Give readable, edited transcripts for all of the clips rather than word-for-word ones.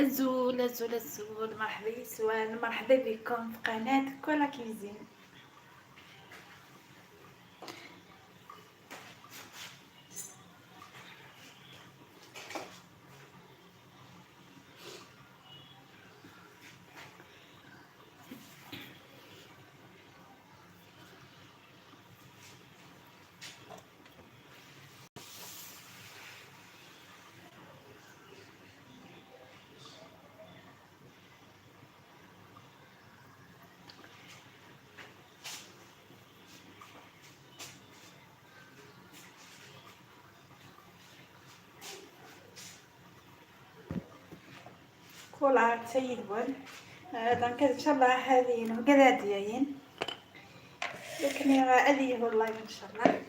الزول مرحبا يسوان، مرحبا بكم في قناة كولا كيزين. كولا سيد بون دونك ان شاء الله هذه نبقى ديالين، لكن هذه هو اللايف ان شاء الله.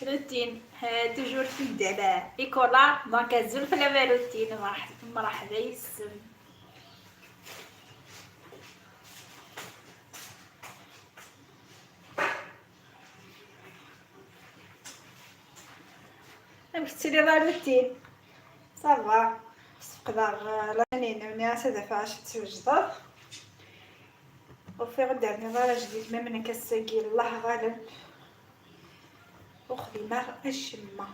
روتين توجور تبدا على ايكولا دونك الزول في لا روتين. مرحبا يسم مشتي لا روتين صافا تقدر لاني الناس هذا فاش توجد وفي غدا نظاره جديد ما من كساقي الله غالب وخذي نار الشمه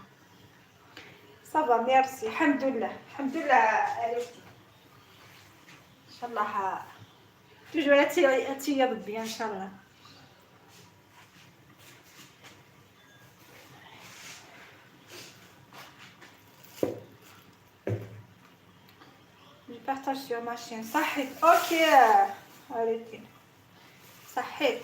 صافا ميرسي الحمد لله الحمد لله عرفتي ان شاء الله توجور هاتي يا ربي ان شاء الله. partage sur ma chaîne صحيت اوكي عرفتي صحيت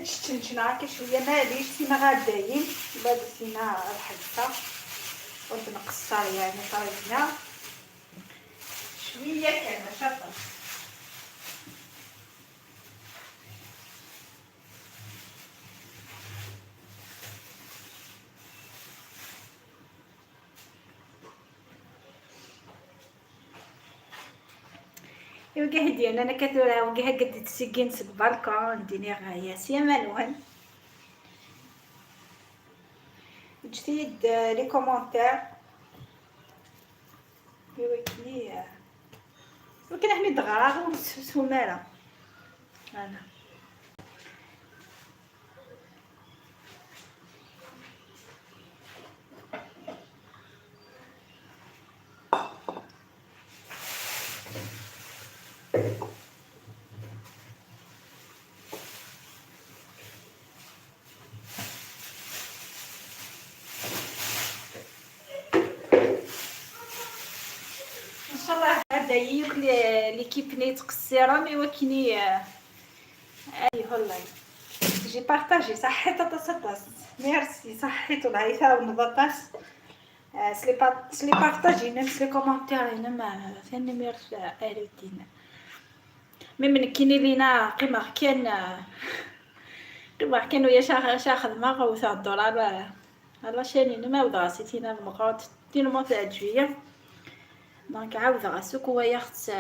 شنشنا شويه ماليش سينا غاداين بعد سينا الحصه وبنقصر يعني طريقنا شويه كان شاطر. يوقع ديالنا انا كثيرا وقع قد تسكين سك بالكون ديني غايه سي مالوان جديد لي كومونتير يوكلي ولكن حميد غراغ وسوماله انا ان شاء الله هذا يوك ليكيب نيت قصيره مي وكني اي والله جي بارطاجي صحيت تصدق ميرسي صحيت العيفه ونضطاس سلي بارطاجي نفس لي كومونتير هنا ما ثاني ميرسي اريتين مي من كيني لينا قيمه كانوا يا شاخذ ما غوث الدولار على شاني ما ودراسيتينا المقاط دينو ما تعجبيه دونك عاود غاسوك هو ياخذ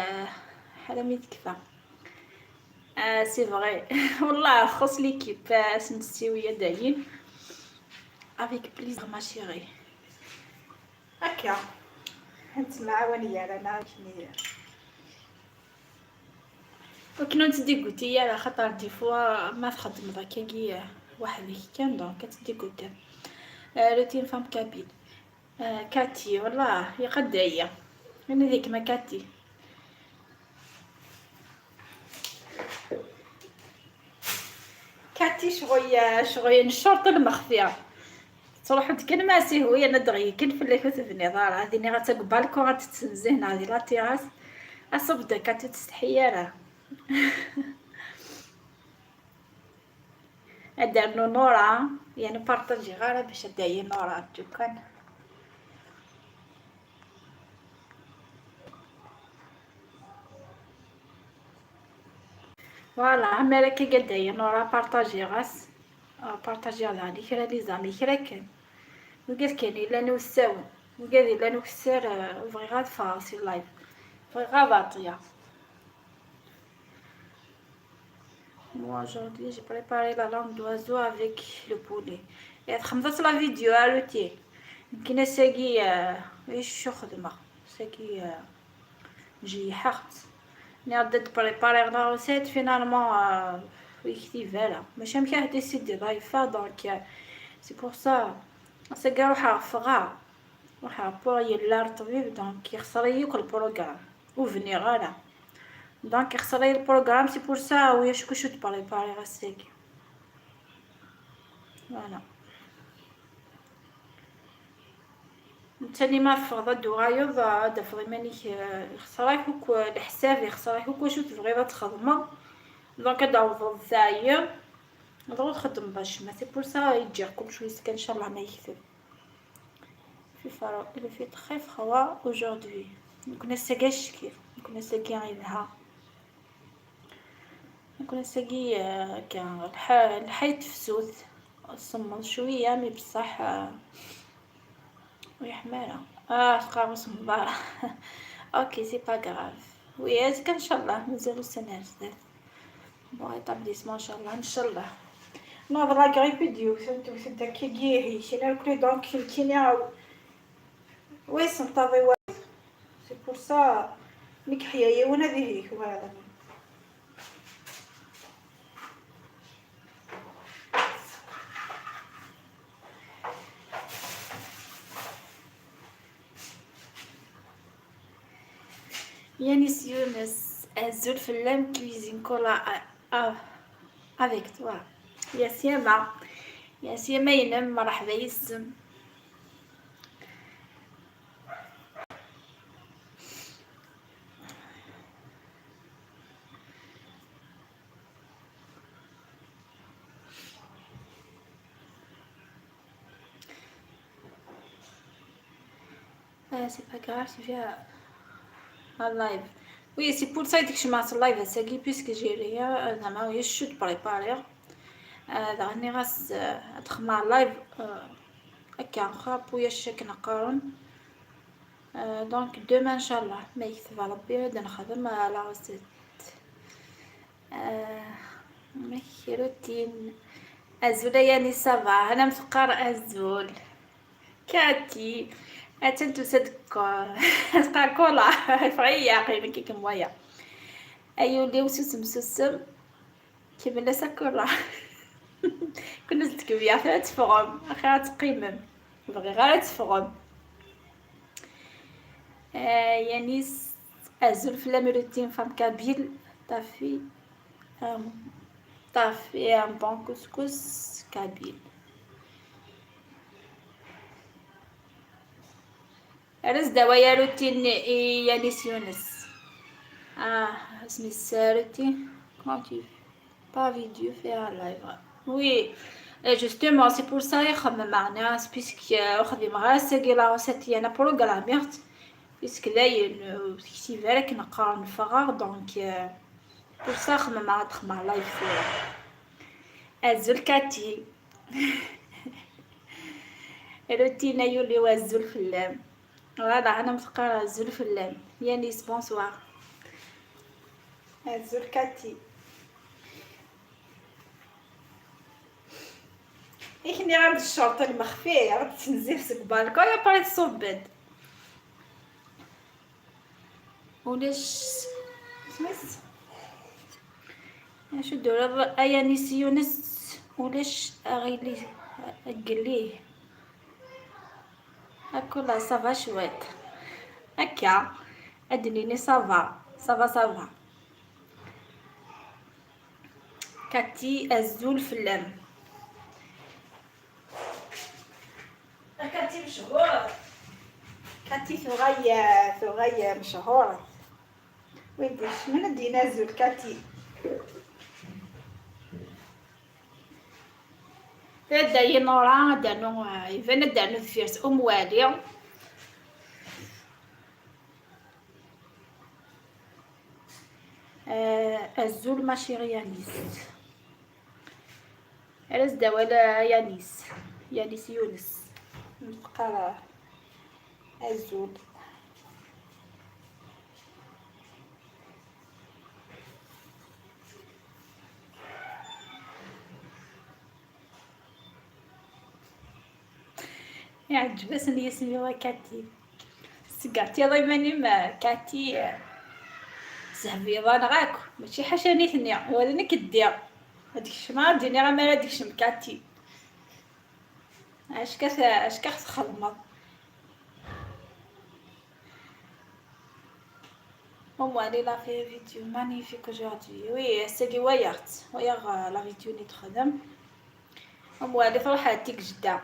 حاله ميتكفى سي فغي والله خص ليكيب سنتسيويه داين افيك بليزير ما شيري هكا انت معاونيه رانا كني وكنا تدي قلتي على خاطر دي فوا ما تخدم ذاكي وحدك كان دونك تدي قلت روتين فام كابيل كاتي والله يقد هي انا ذيك ما كاتي شغويه الشرطه المخفيه تروح تكن ماسي هو انا دغيا كن في اللي كنت في النظار هذه ني غتقبالكو غتتنزهن هذه لا تيراس اصب دكات تستحيا راه ادير نورا يعني بارطاجي غير باش ادعي نورا كان فوالا عمالا كي قال دايا نورا بارطاجي غاس بارطاجي على هادي كرا لي زامي كرا كان وقال كان الا نوساو وقال الا نكسر بغي غاد فاسي لايف بغي غا باطيه. Moi aujourd'hui j'ai préparé la langue d'oiseau avec le poulet. خمضت لا فيديو الوتي يمكن اساقي ايش شو خدمه ساقي نجي حقت ني رديت بريباري لا روسيت فينالمون يكتيفها ماشي مكاه ديسيدي ضايفه دونك سي بور سا ساقا روحها فغا روحها بور يلا الطبيب دونك يخسر ياكل البروغرام وفني غالا دونك يخسر البروغرام سي بور سا ويا شكون تبريباري غاساقي فوالا. تاني ما فغضا دوغايض دفغي مانيك يخسراك وك الحساب يخسراك وك واش تبغي تخدمه دونك داوض ثاير ضروري تخدم باش ما سي بور سا يجيكم شويه سكن ان شاء الله ما يكتب في فرو اللي في تخيف خوا اوجوردي كنا ساقاش كيف كنا ساقي غيرها كنا ساقي كان الحي تفسوت صمم شويه مي بصح وي حماله تقارص مبارح اوكي سي با غراف وي ازك ان شاء الله مازالو سنه جداد بون ايطابليسمون ان شاء الله ان شاء الله نهضر لا غريب ديو سنتو كي جيهي شي ناكل دونك كينيا وي سنتظي سي بور سا نك حيايه وانا ذهيك وهذا Yanis Younes, Zulf l'aime cuisine cola avec toi. يا سيما ينام مرحبا يسم. سي با غراف فيها اللايف وي سي بور سا يديك شمعت اللايف هساكي بيسك جيريا زعما وهي شوت بريباري راني غاس ادخل مع اللايف هكا خاب وياش كنقارن دونك دوما ان شاء الله ما يكتب ربي غادي نخدم على روسيت ماشي روتين ازول يعني صافا انا مفقر ازول كاتي اتنتو صدق تقع كولا فريا قيمة كيك مويا ايو لي وسوسم سوسم كيما لا سكر كنا تكبيا فيها تفغم اخي تقيمم بغي غير تفغم يعني ازول في لاميروتين فام كابيل طافي ان بون كسكس كابيل رز دوايا روتين يانيس يونس اسمي روتين كونتي با فيديو فيها لايف وي جوستومون سي بور سا يخمم مع ناس بيسك خديم غير ساقي لا روسيت انا بروغراميرت بيسك داين كتيفا لك نقرا نفغر دونك بور سا خمم مع تخمع لايف ازول كاتي روتين يولي وازول في اللام فوالا انا متقرا الزول في اللام يعني بونسوار الزول كاتي إحنا عند الشرطة المخفية عرفت تنزيل سكبالكو يا باري تصبد ولاش سمس شو دور ايا نسيونس ولاش اغيلي اقليه هاكولا صافا شويت هكا ادنيني صافا صافا كاتي الزول في اللام كاتي مشهورة كاتي ثغية مشهورة ويديش من الدينا الزول كاتي تبدا نورا دانو يفن دانو فيرس والي الزول ماشي غير يانيس عرس دوالا يانيس يونس نتقرا الزول يعجبني اسمي هو كاتي سقعتي الله يماني ما كاتي زهبي غاك ماشي حاجه نيتني ولا كدير هاديك الشمعة ديني غا مالا ديك الشمكاتي اش كتخدمط Bon, moi, elle a fait une vidéo magnifique aujourd'hui. Oui, c'est qui voyart. Voyart la vidéo نتخدم. Moi, elle فرحتك جدا.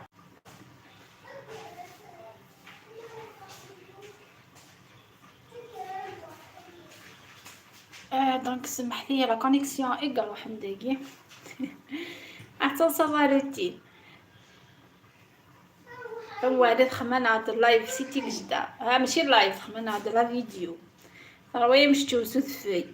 دونك سمحتي لا كونيكسيون ايكال واحد دقيقة. توصل روتين. هو هذا خمنا هذا اللايف سيتي جدا. ها ماشي اللايف خمنا هذا لا فيديو. راه مش توسد في.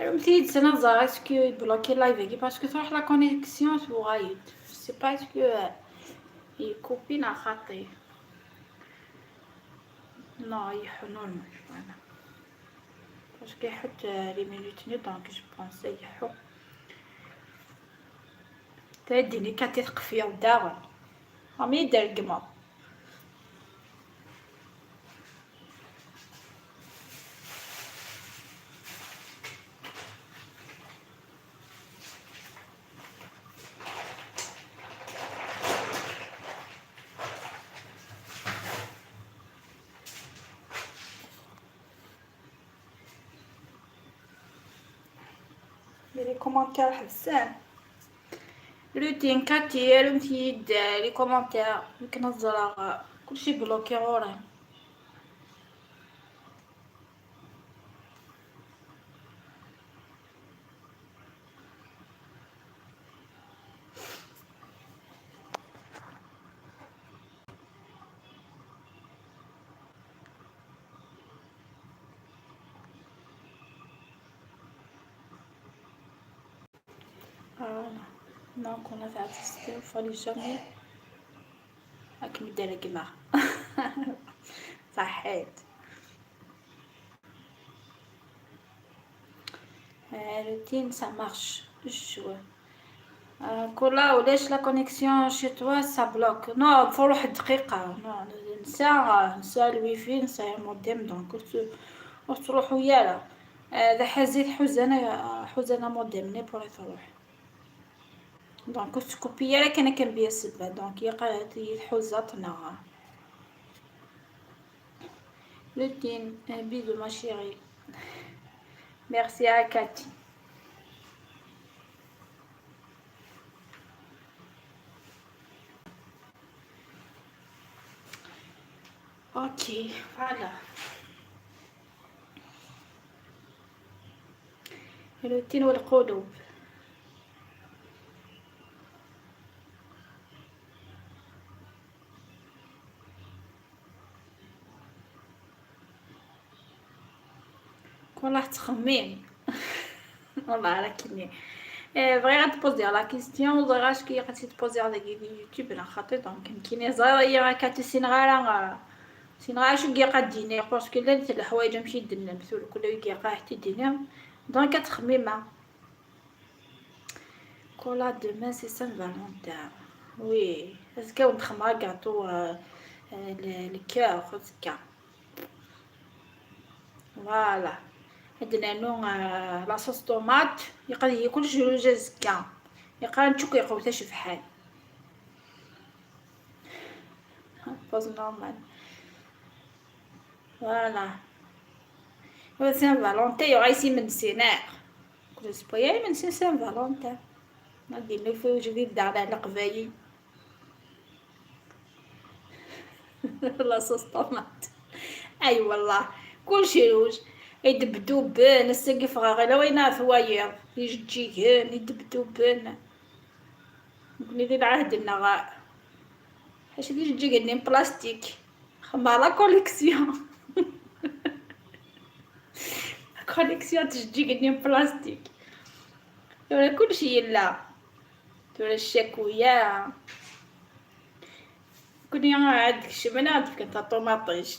متيد سنة زار اسكو يبلوكي اللايف باسكو تروح لا كونيكسيون تبغايد سي با اسكو يكوبي نا خاطي نو يحو نورمال فوالا باسكو يحط لي مينوتني دونك جو بونسي يحو تاديني كتثق فيا وداغن رامي يدير قمر لي كومونتير حبسان روتين كاتير متيد لي كومونتير يمكن الزرار كلشي بلوكي غوري دونك انا تاع تستير فالي جامي راك ندير قمع صحيت روتين ça marche شويه كلها ولاش لا كونيكسيون شي توا سا بلوك نو فور واحد دقيقه نو نسى الويفي نسى الموديم دونك تروح ويالا اذا حزيت حزانه موديم ني بوري تروح دونك تكوبي لك انا كنبيا السبه دونك يحوزاتنا روتين بيدو ما شيري ميرسي à كاتي اوكي فوالا روتين والقلوب كل تخمين والله راكني بغي غتبوزي لا كيستيون وزراش كي غادي تبوزي على يوتيوب انا خاطر دونك كاين زايا راه كاتسين غير سين شو كيقا دينير باسكو لا نتا الحوايج ماشي دنا مثل كل كيقا حتى دينير دونك كتخميمه كولا دومان سي سان فالونتين وي اسكو نخمر كاطو الكور خصكا فوالا عندنا نوع لاصوص طوماط يقدر ياكل جوج زكا يقدر نشوك يقوت شفحال باز نورمال فوالا هو سان فالونتين يغيسي من سينار كل اسبوع يعني من سان فالونتين ندير لي فوج جديد دار على قبايل لاصوص طوماط اي والله كلشي روج يدبدو بان السقف غير وين ثواير يجيكن يدبدو بان نكوني ذي العهد غا حاش اللي يجي قدني بلاستيك خما لا كوليكسيون كوليكسيون تجي قدني بلاستيك ولا كلشي يلا ولا الشاكويا كوني عندك شمنات كنت طوماطيش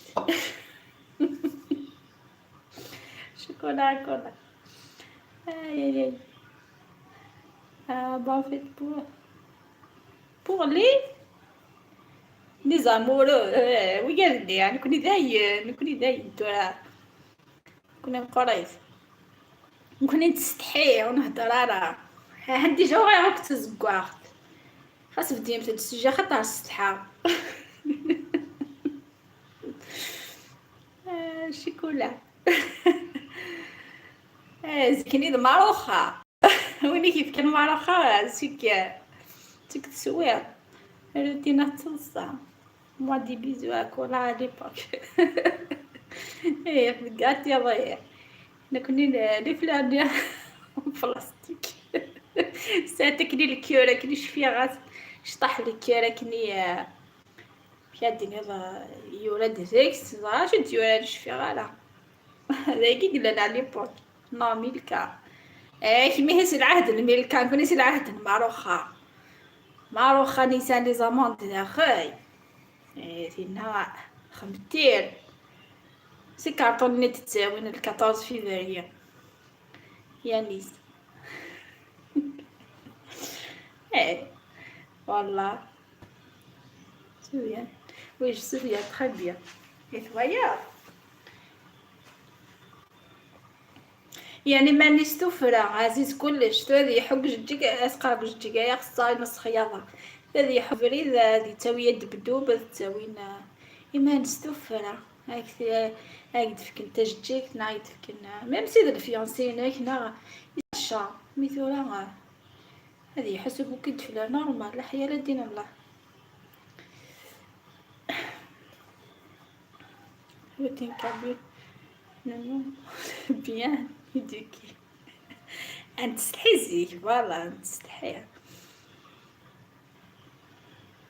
شوكولا كولا اي اي بافيت بور لي زامورو وي قال لي يعني كوني داين ترى كوني مقريف كوني نستحي ونهضر راه عندي جوغي راك تزكواخت خاص بدي مثل السجا خاطر السطحة شيكولا زكني الماروخة ويني كيف كان ماروخة سيك تسوير روتينا تصلصة موا دي بيزو اكولا على ليبوك ايه فقعت يا ضيع نكوني لي فلان بلاستيك ساتكني الكيورة كني شفيا غاس شطح الكيورة كني كيدني يورا ديريكت شو ديورا شفيا غالا هذاكي قلنا على ليبوك نو ميلكا كيما هز العهد الميلكا كوني هز العهد ماروخا نيسان لي زاموند داخل فينا خمتير سي كارطون اللي تتساوين 14 فيفري يا نيس والله سويا ويش سويا تخي بيان ثوايا يعني ما نستوفرا عزيز كلش تودي يحق جدك اسقاق جدك يا خصاي نص خياطة تودي يحب بريد هذه تسوي يد بدوبة تسوينا إما نستوفرا هاك دفك انت جدك نايد فكنا ميم سيد الفيونسينك نا يشا مثلا هذه يحسبوا كد في نورمال لا حيا لا دين الله روتين كابيل نمو بيان يديكي انت تستحي زيك فوالا انت تستحي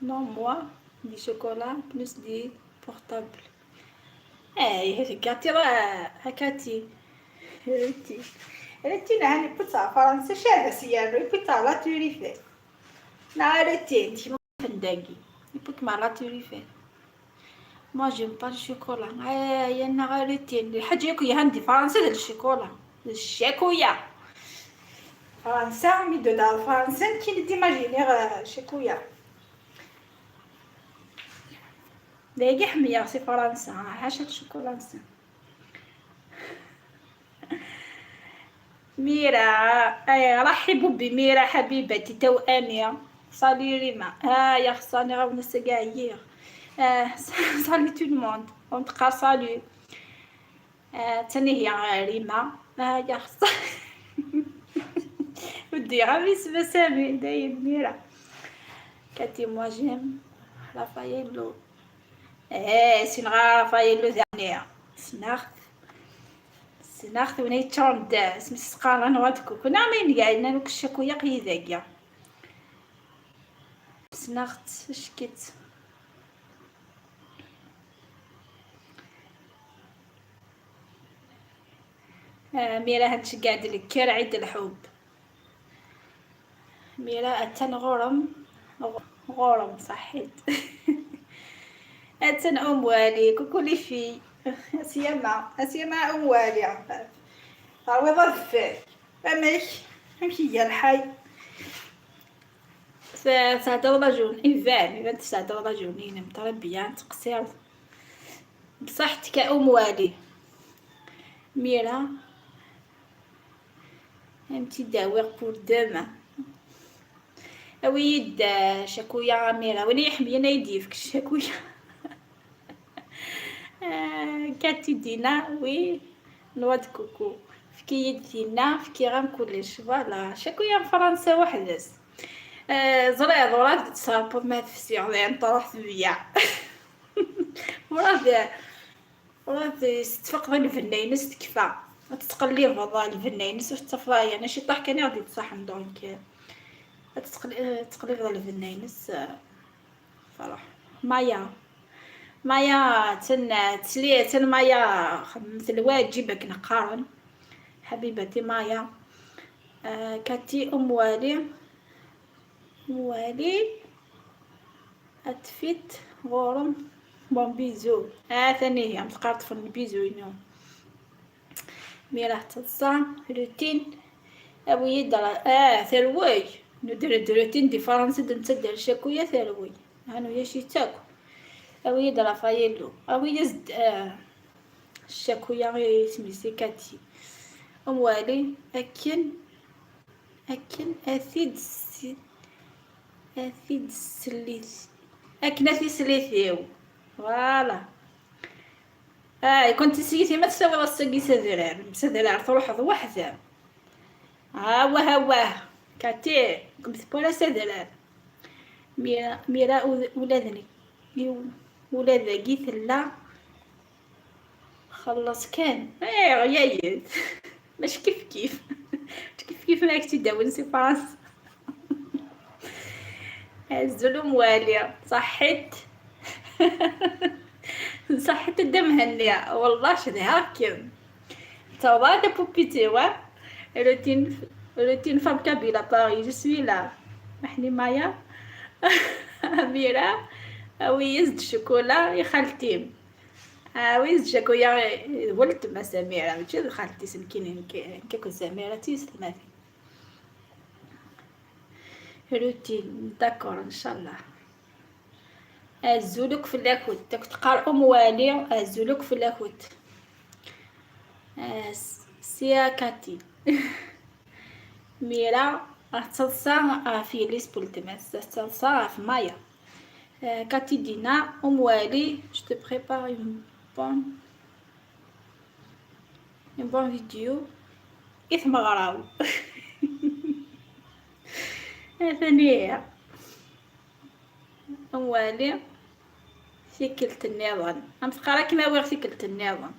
نو موا دي شوكولا بلوس دي بورطابل هكاتي راه هكاتي ريتي نعني بوتا فرنسا شاده سيارة بوتا لا توريفي نارتي انتي فنداقي يبوك مع لا توريفي ما جيم با الشوكولا يا نغارتي الحاجة ياكو يهندي فرنسا ديال الشوكولا الشاكويا فرنسا ميدو دار فرنسا كي ديماجيني شاكويا دايقي حمية سي فرنسا حاشا الشوكولانسا ميرا رحبوا بميرا حبيبتي توأمي صالي ريما يا خصاني غاو نسا كاعيير صالي تو الموند ونتقار صالي تاني هي ريما يا خصا ودي غاوي سما سامي داير ميرا كاتي موا جيم رافاييلو سين غا رافاييلو ثانية سناخت وني تشوند اسمي سقار انا غادكو كنا مين قاعدين نوك الشكوية قيداكيا سناخت شكيت ميرا هادشي قاعد لك كير عيد الحب ميرا اتن غورم صحيت اتن والي كوكولي في اسيما والي عفاف راهو ظرفك امشي هي الحي تهضر رجل اذا تهضر رجلين متربيان تقصير بصحتك والي ميرا امتي داوير بور دوما اويد شكويا ميرا ولي يحمي انا يديفك شكويا كاتي دينا وي نواد كوكو فكي يدينا فكي غام كلش فوالا شكويا فرنسا وحدس. زريض وراد تصرفوا ما تفسير لين طرح بيا. وراد تفقد الفنانس تكفى تتقلي فضا الفنانس وتطفى يعني شي طاح كان غادي تصحن دونك تقلي فضا الفنانس فرح مايا تسلية مايا مثل واجبك نقارن حبيبتي مايا. كاتي ام والي اتفيت غورم بون بيزو ثاني هي متقارط في البيزو ينو ميراه تصام روتين ابوي درا ثروي ندير روتين دي فرنسا دنتدر شكويا ثروي هانو يشي تاكو اوي درا فايلو اوي يزد الشكويا سميتي كاتي ام والي اكن اثيد سليث اكنتي سليثيو فوالا كنت سيتي ما تسوي السقي سذرار تروح وحده هوا كاتي قمت بولا سذرار ميرا ولادني ولاد لا خلص كان غيايد مش كيف ماك تداول سي فرنسا. الظلم والية صحيت. صحيت الدم هنية والله شدي هاكين توضع بوبيتي روتين فام كابيلا باغي جو سوي لا محني مايا أميرة ويزد شوكولا يا خالتي ويزد شكويا ولد ما سميرة ماشي خالتي سمكينين كيكو سميرة تيستماتي روتين داكور ان شاء الله. الزولوك في اللاكوت تقرأ موالي الزولوك في اللاكوت سيا كاتي ميرا تصلصا في ليسبول تماس تصلصا في مايا كاتي دينا موالي je te prépare une bonne vidéo إثم غراو. ثانية موالي ثقلت النظام أم تقرا كيما وير ثقلت النظام.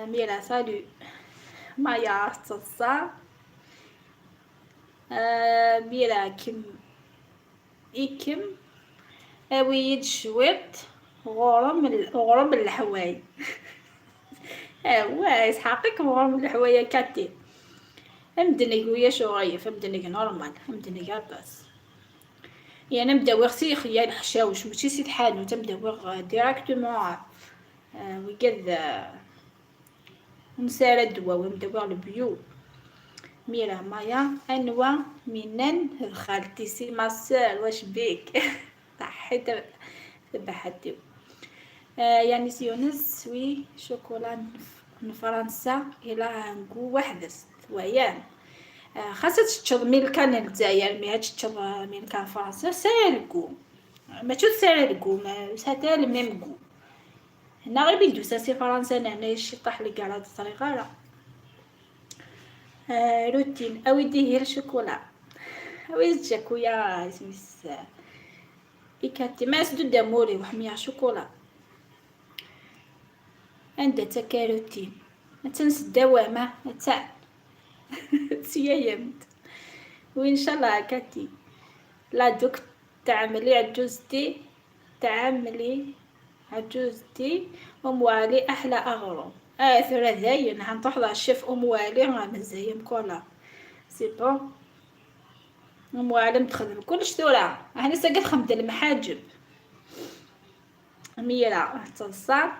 ميرا سالو مايا تصا ميرا كم اويد شويت غرم الحواي يسحقك غرم الحواي كاتي امدني ويا شويه امدني نورمال امدني لاباس يعني نبدا وغسي خيال حشاوش ماشي سيت حالو تبدا وغ ديراكتومون ويقد نسال الدواء ونبدا وغ البيو. ميرا مايا انوا منن خالتي سي ماسور واش بيك طحيت ذبحتو يعني سيونس سوي شوكولا من فرنسا الى نقو وحدس ويان خاصة تشرب ميلكان الجزائر مي تشرب ميلكان فرنسا سالكو ما تشوف سالكو ما ساتال ميمكو هنا غير بيدو ساسي فرنسا هنا شي طاح لي كاع هاد الطريقه لا. روتين اودي هي الشوكولا اويز جاكويا سميس إكاتي ما سدو داموري وحمية شوكولا عندها تكاروتين ما تنس الدوامة تاع تسيايمت وإن شاء الله كاتي لا دوك تعملي عجوزتي أم والي أحلى أغرو ثلاث زين هنطحضر الشيف أم والي مزيم كولا سي بون أم والي متخدم كلش ثورة احنا ساقت خمد المحاجب ميرا تصا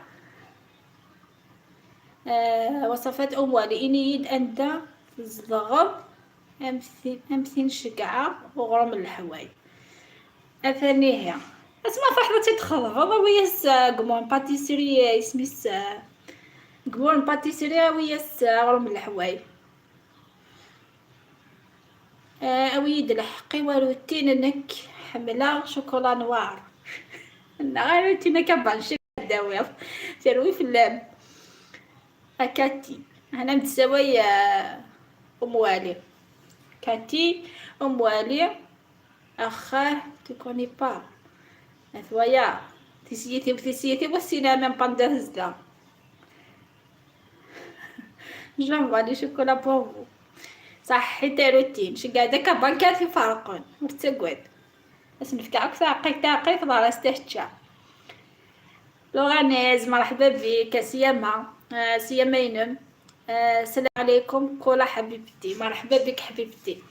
وصفات أم والي إني يد أنت الزغب أمثين شقعة وغرام الحواي أثنيها اسمع فحضة تدخل غضا وياس قمون باتيسيري اسميس قمون باتيسيري وياس غرام الحواي أويد الحقي وروتين انك حملة شوكولا نوار غير روتين كبان شك داوير تروي في اللام كاتي. هنا متساوي ام والي. كاتي ام والي اخاه تكوني با ثويا تسيتي وتسيتي والسينما من باندا هزلا جنبا لي شوكولا بوفو صح حتى روتين شقاعدة كبانكات يفارقون مرتقود بس نفكعك تعقي فضل استهجا لوغانيز مرحبا بك سيما سيمينم السلام عليكم كولا حبيبتي مرحبا بك حبيبتي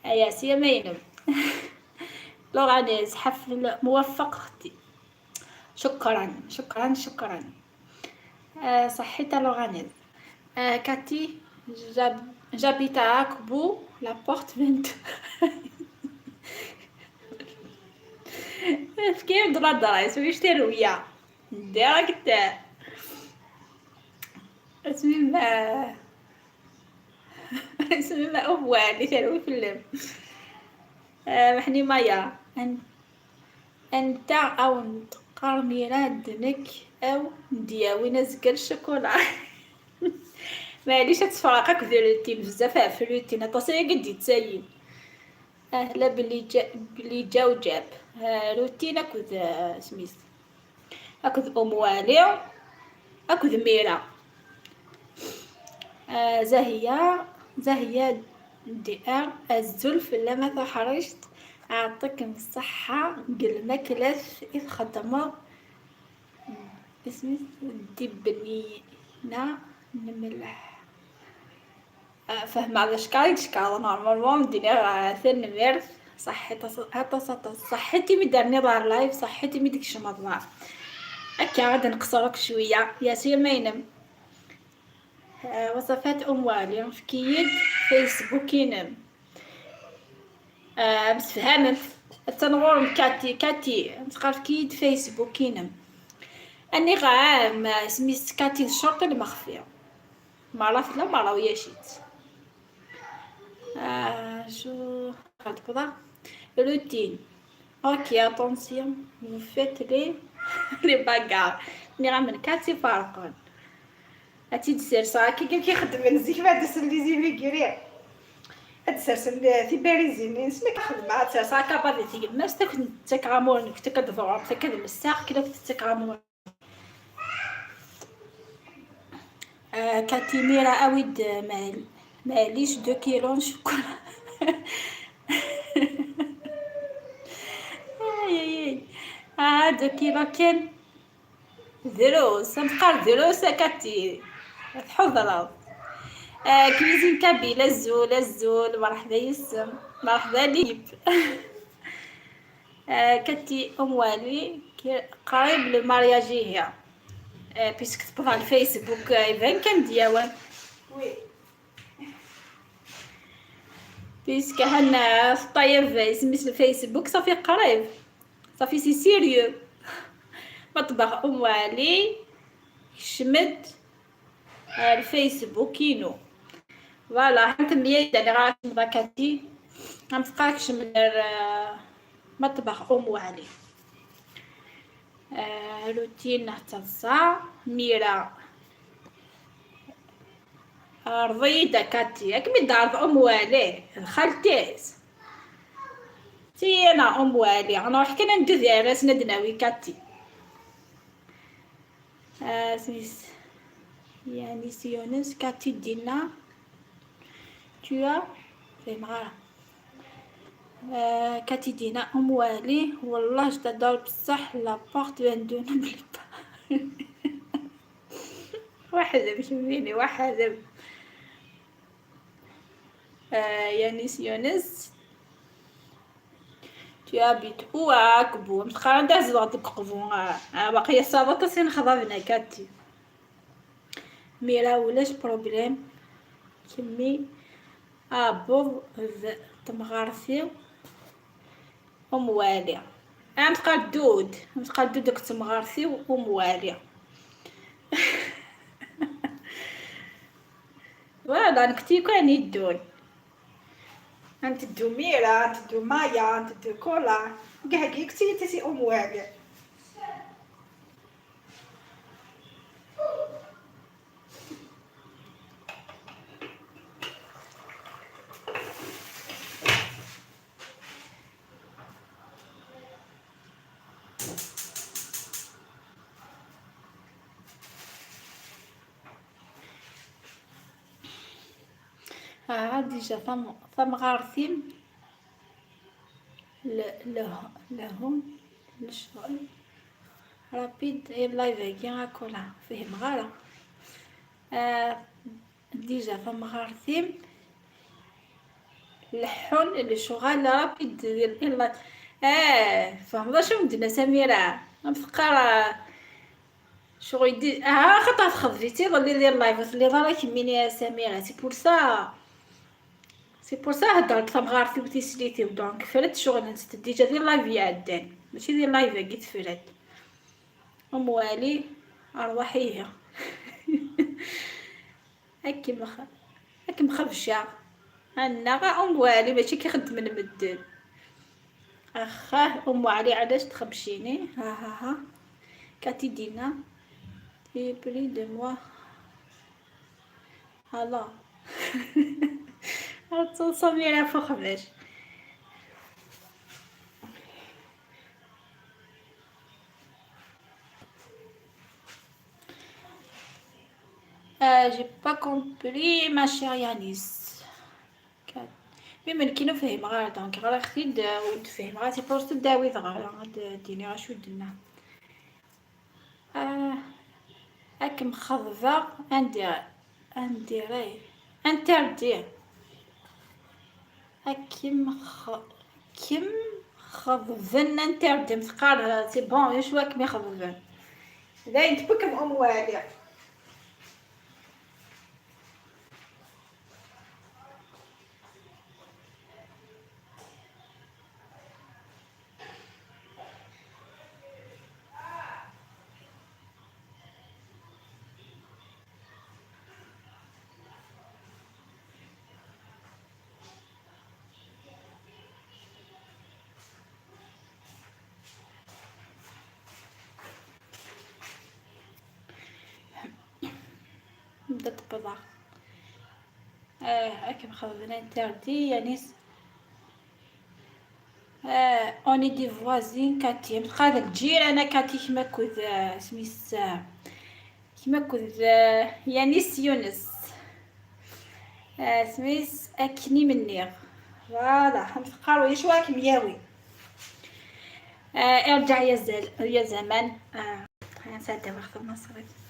يا سيمينم لوغانيز حفل موفق اختي شكرا شكرا شكرا صحيت لوغانيز كاتي j'habite à Akbou la porte 22 في كيف ضرا درايس ويش ترويا ديريكت اسمي ما اسمي ما أبوة اللي تروي في اللم محني مايا أنت أو نتقار ميرادنك أو ندياوي نزقل الشوكولا معليش تفرقك في الروتين بزاف في الروتين تصير قد يتسايل اهلا باللي جا وجاب روتين اكد سميس اكد ام والي اكد ميرا زهية دئار الزلف لما تحرجت اعطيكم الصحة قل مكلف اذ خدمة اسمي دبنينا نملح فهم على شكال نورمالمون ديني ثن ميرث صحتي مدارني ظهر لايف صحتي مديكش مضمار هكا غادي نقصرك شويه يا سيمينم وصفات والي في كيد فيسبوكينم بس فهمت التنغورم كاتي نتقال في كيد فيسبوكينم اني غام سميت كاتي الشرطي المخفيه مرات لا مرة وياشيت شو قلت كذا روتين اوكي اتونسيون فيت لي باغار ني غامن كاتي فارقون هاتي تسير صاكي كيخدم نزيك بعد سلي زي ميكري تسرسل في باريزين سميك خدم مع تسير صاكا بادي تيجي الناس تاكل تكرامون كتكدفور تكدم الساق كده تكرامون كاتي ميرا أود ماليش 2 كيلو شكرا اي 2 كيلو كان دروس نبقى دروس كاتي تحضر كويزين كابيلة الزول مرحبا يسم مرحبا ليب كاتي والي قريب لمارياجي هي بيسك تبغى على الفيسبوك ايفان كان دياوان وي بيسك هنا طيب سميت الفيسبوك صافي قريب صافي سي سيريو مطبخ والي شمد الفيسبوكينو فوالا هنكمل يعني راك مراكاتي غنبقاكش من مطبخ والي روتين نهتصا ميرا رضيدة كاتي اكمل دار والي خالتيس تي انا والي انا حكينا ندوز على راسنا دناوي كاتي سميس يعني سيونس كاتي دينا تيوا في مغارة كاتي دينا والي والله جدا دار بصح لابورت 22 نملي واحد بشوفيني واحد يعني سيونس تيابيت واكبو متخرج داز وقت قفو باقي الصابطه سين خضابنا كاتي ميرا ولاش بروبليم كمي ابوض تمغارثي وموالي متقال دود دك تمغارثي وموالي فوالا نكتي كان يدون انت دو ميرا انت دو مايا انت دو كولا كاع كتي تسي والي ديجا ثم غارثين لهم الشغل رابيد لايف هاكي هاكولا فيه مغارة. ديجا ثم غارثين لحون الشغل رابيد ديال فهمت شنو مدنا سميرة نفكر شغل يدي خاطر تخضريتي ضلي ديال لايف اللي ضرك مني يا سميرة سي بور سا هضرت ثم غارثي وتيسليتي دونك فرد شغل نست ديجا ديال لايف يعدان ماشي ديال لايف هاكي تفرد موالي ارواحي هي هاكي مخرجة انا غا موالي ماشي كيخدم من مدن اخاه علي علاش تخبشيني ها كاتي دينا تي بري دو موا هلا سميرة فخماش j'ai pas compris ma chère Yanis ممن كي نفهم غير دونك غير اختي وتفهم غير تبروس تداوي غير ديني غا شو درنا هاك مخضبة انديري انتردي هاكي كم خضبن انتردي مثقال سي بون واش واك مي خضبن داين تبكم والي بدات بضع هاك مخضبن انتردي يعني اوني دي فوازين كاتي متقادر الجيرانة كاتي كيما كوذ سميس كيما كوذ يانيس يونس سميس اكني منيغ فوالا نتقارو يشواك مياوي ارجع يا زمان نساعد وقت المصرف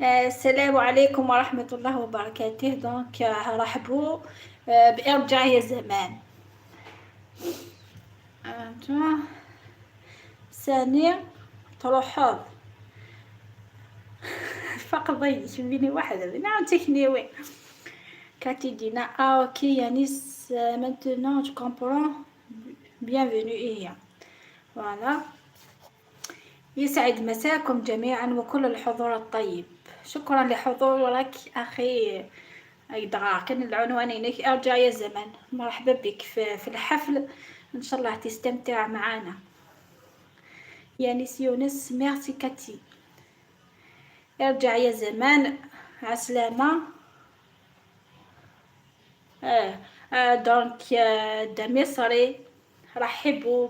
السلام عليكم ورحمة الله وبركاته دونك رحبوا بارجع يا زمان ثاني تروحوظ فقضي شبيني واحدة نعم تكنيوي كاتي دينا اوكي يانيس maintenant je comprends bienvenue هي فوالا يسعد مساكم جميعا وكل الحضور الطيب شكرا لحضورك اخي ايضا كان العنوان هناك ارجع يا زمن مرحبا بك في الحفل ان شاء الله تستمتع معنا يانيس يونس ميرسي كاتي ارجع يا زمان عسلامة دونك دا مصري رحبوا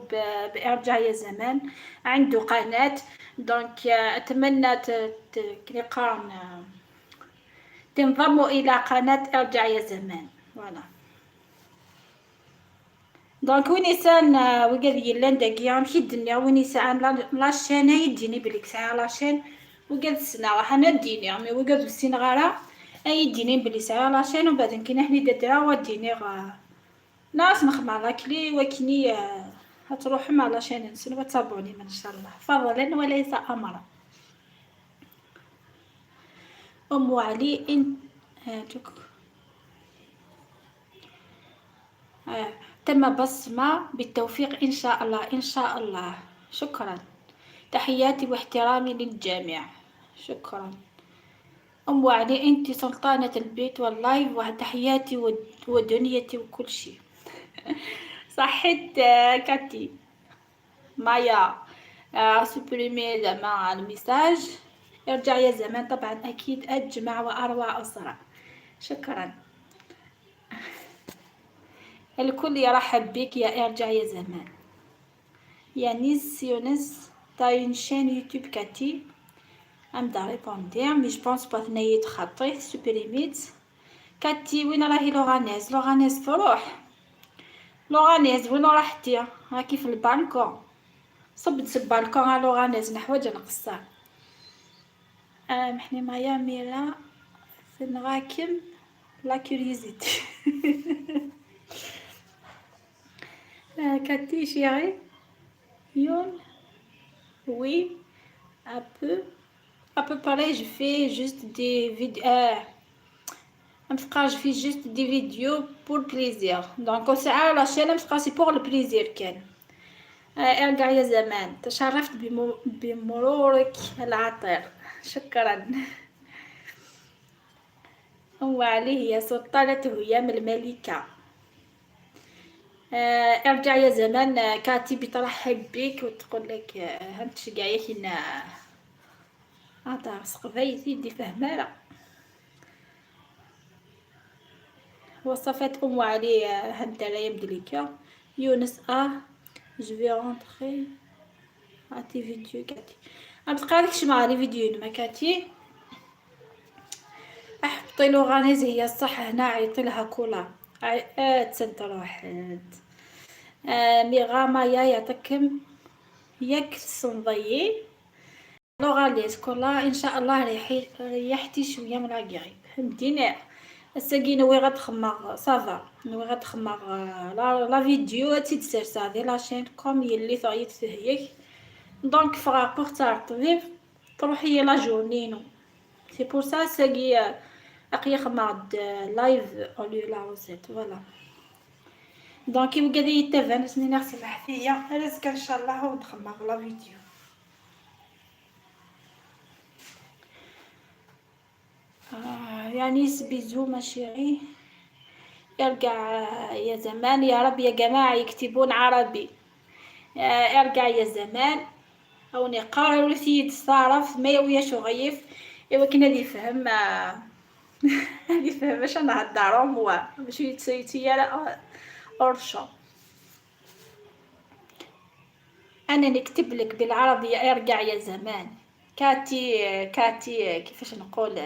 بارجع يا زمان عنده قناة دونك اتمنى تنضموا الى قناة ارجع يا زمان فوالا دونك وينيسان وقال يلان داكيا في الدنيا وينيسان لاشين يديني بليك ساعه لاشين وقال السنه وحنا ديني مي وقال السين غارة يديني بلي ساعه لاشين وبعدين كاين حني ددرا وديني ناس نخدم راكلي وكني هتروح مع لاشين نسن وتابعوني ان شاء الله فضلا وليس امرا ام علي ان تم بصمة بالتوفيق إن شاء الله إن شاء الله شكرا تحياتي واحترامي للجميع شكرا أم علي أنت سلطانة البيت واللايف وتحياتي ودنيتي وكل شيء صحيت كاتي مايا سوبريمي زعما الميساج ارجع يا زمان طبعا أكيد أجمع وأروع أسرة شكرا الكل يرحب بك يا ارجع يا زمان يانيس يونس t'as une chaîne YouTube Cathy I'm da répondre mais je pense pas تنيت خطي سوبريميت كاتي وين راهي لوغانيز؟ لوغانيز تروح. لوغانيز وين راحتي؟ راكي في البالكون. صبت البالكون على لوغانيز نحوج نقصها. محني مايا ميرا نراكم لا كوريوزيتي. كاتي chérie يون oui à peu près je fais juste des vidéos je fais juste des vidéos pour le plaisir donc ساعة لا chaîne c'est pour le plaisir كان. ارجع يا زمان تشرفت بمرورك العطر شكرا. وعليه يا سلطنته يا الملكة. ارجع يا زمان كاتي بترحب بك وتقول لك هانت شقايك هنا هذا سقفيتي دي فهمالة. وصفات علي هانت لا يمدلك يونس جو في رونتري هاتي فيديو كاتي ما تقالكش مع لي فيديو ما كاتي احبطي لوغانيز هي الصح هنا عيطيلها كولا تسنت روحت. ميغاما يا يعطيكم ياك صنضيي لوغاليز كلها ان شاء الله ريحتي شويه من القريب فهمتيني. الساقي نوي غتخمر صافا نوي غتخمر لا فيديو تيتسير صافي لاشين كوم يلي ثايت فيك دونك فغا بوغ تعرطي تروحي لا جورنينو سي بور سا ساقي اقيا خمر لايف اوليو لا روسيت فوالا دونك يبقى دي يتفان سني نغسل الحفيه رزق ان شاء الله ونخمر لا فيديو. يعني بيزو ما شيري ارجع يا زمان يا رب يا جماعة يكتبون عربي. ارجع يا زمان او نقارن ولسيد صارف ما يويا شغيف ايوا كنا اللي يفهم اللي يفهم باش نهضرهم هو باش يتسيتي يا اورشا. انا نكتب لك بالعربي ارجع يا زمان كاتي كيفاش نقول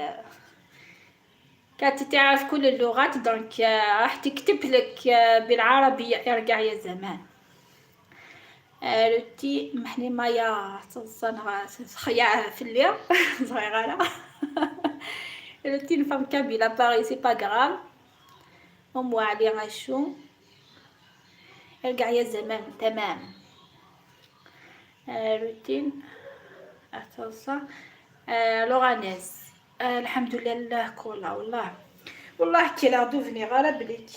كانت تعرف كل اللغات دونك راح تكتب لك بالعربية ارجع يا زمان. روتي محني مايا خيا في الليل صغيرة. روتي نفهم كابيلا باغي سي با غراف أمو علي غاشو ارجع يا زمان تمام. روتين أتصل لوغانيز الحمد لله كولا والله كي لا دوفني غالا بليك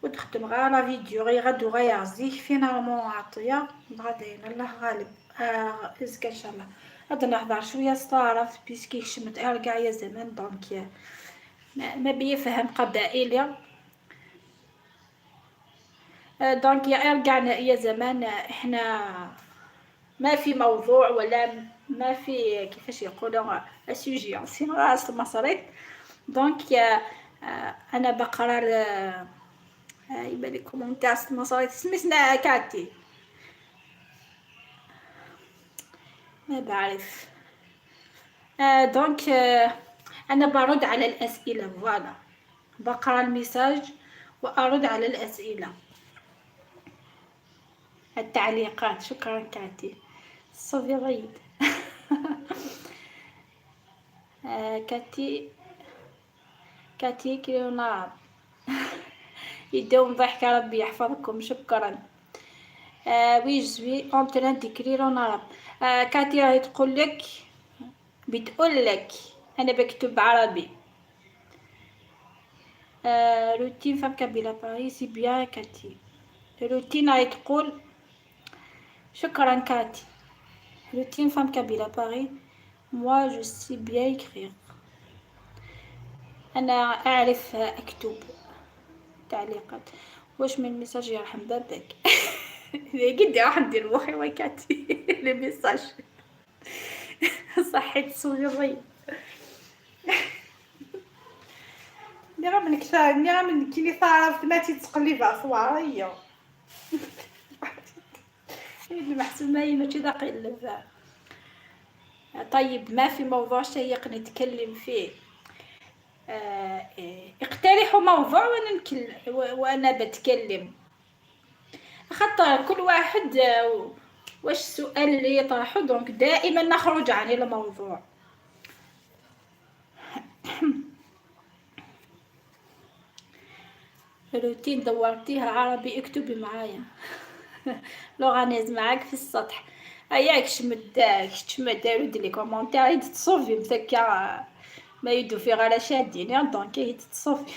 وتخدم غا لا فيديو غادو غيعزيه فينالمون عطيه غاديين الله غالب. رزق ان شاء الله غادي نهضر شويه صارف بيسكي شمت ارجع يا زمان دونك ما بيفهم قبائلي دونك يا ارجع يا زمان احنا ما في موضوع ولا ما في كيفاش يقولوا السوجي سي راس مصري دونك انا بقرا يبان لي كومونتير مصري سميتنا كاتي ما بعرف دونك انا برد على الاسئله فوالا بقرا الميساج وارد على الاسئله التعليقات. شكرا كاتي صوفي غيد. كاتي كيلونار يدوم ضحك ربي يحفظكم شكرا. وي جوي اون تران ديكرير اون عرب. كاتي راهي تقول لك بتقول لك انا بكتب عربي. روتين فام كابيلا باري سي بيان كاتي. روتين راهي تقول شكرا كاتي. روتين فام كابيلا باري moi je sais bien écrire انا اعرف اكتب. تعليقات واش من ميساج يرحم بابك. قد راح ندير مخي وكاتي لي ميساج صحيت صغيري اللي راه من كثار اللي راه من كي صارت ما تتقلب صواريا المحسومه هي ماشي داقي اللفا. طيب ما في موضوع شيق نتكلم فيه اقترحوا موضوع وانا بتكلم، خاطر كل واحد واش السؤال اللي يطرحه، دونك دائما نخرج عن الموضوع. روتين دورتيها عربي، اكتبي معايا. لوغانيز معاك في السطح. هيا كشمد داروا لي كومونتير يد تصوفي مسكا ما يدو في غير شادين دونك هي تتصوفي.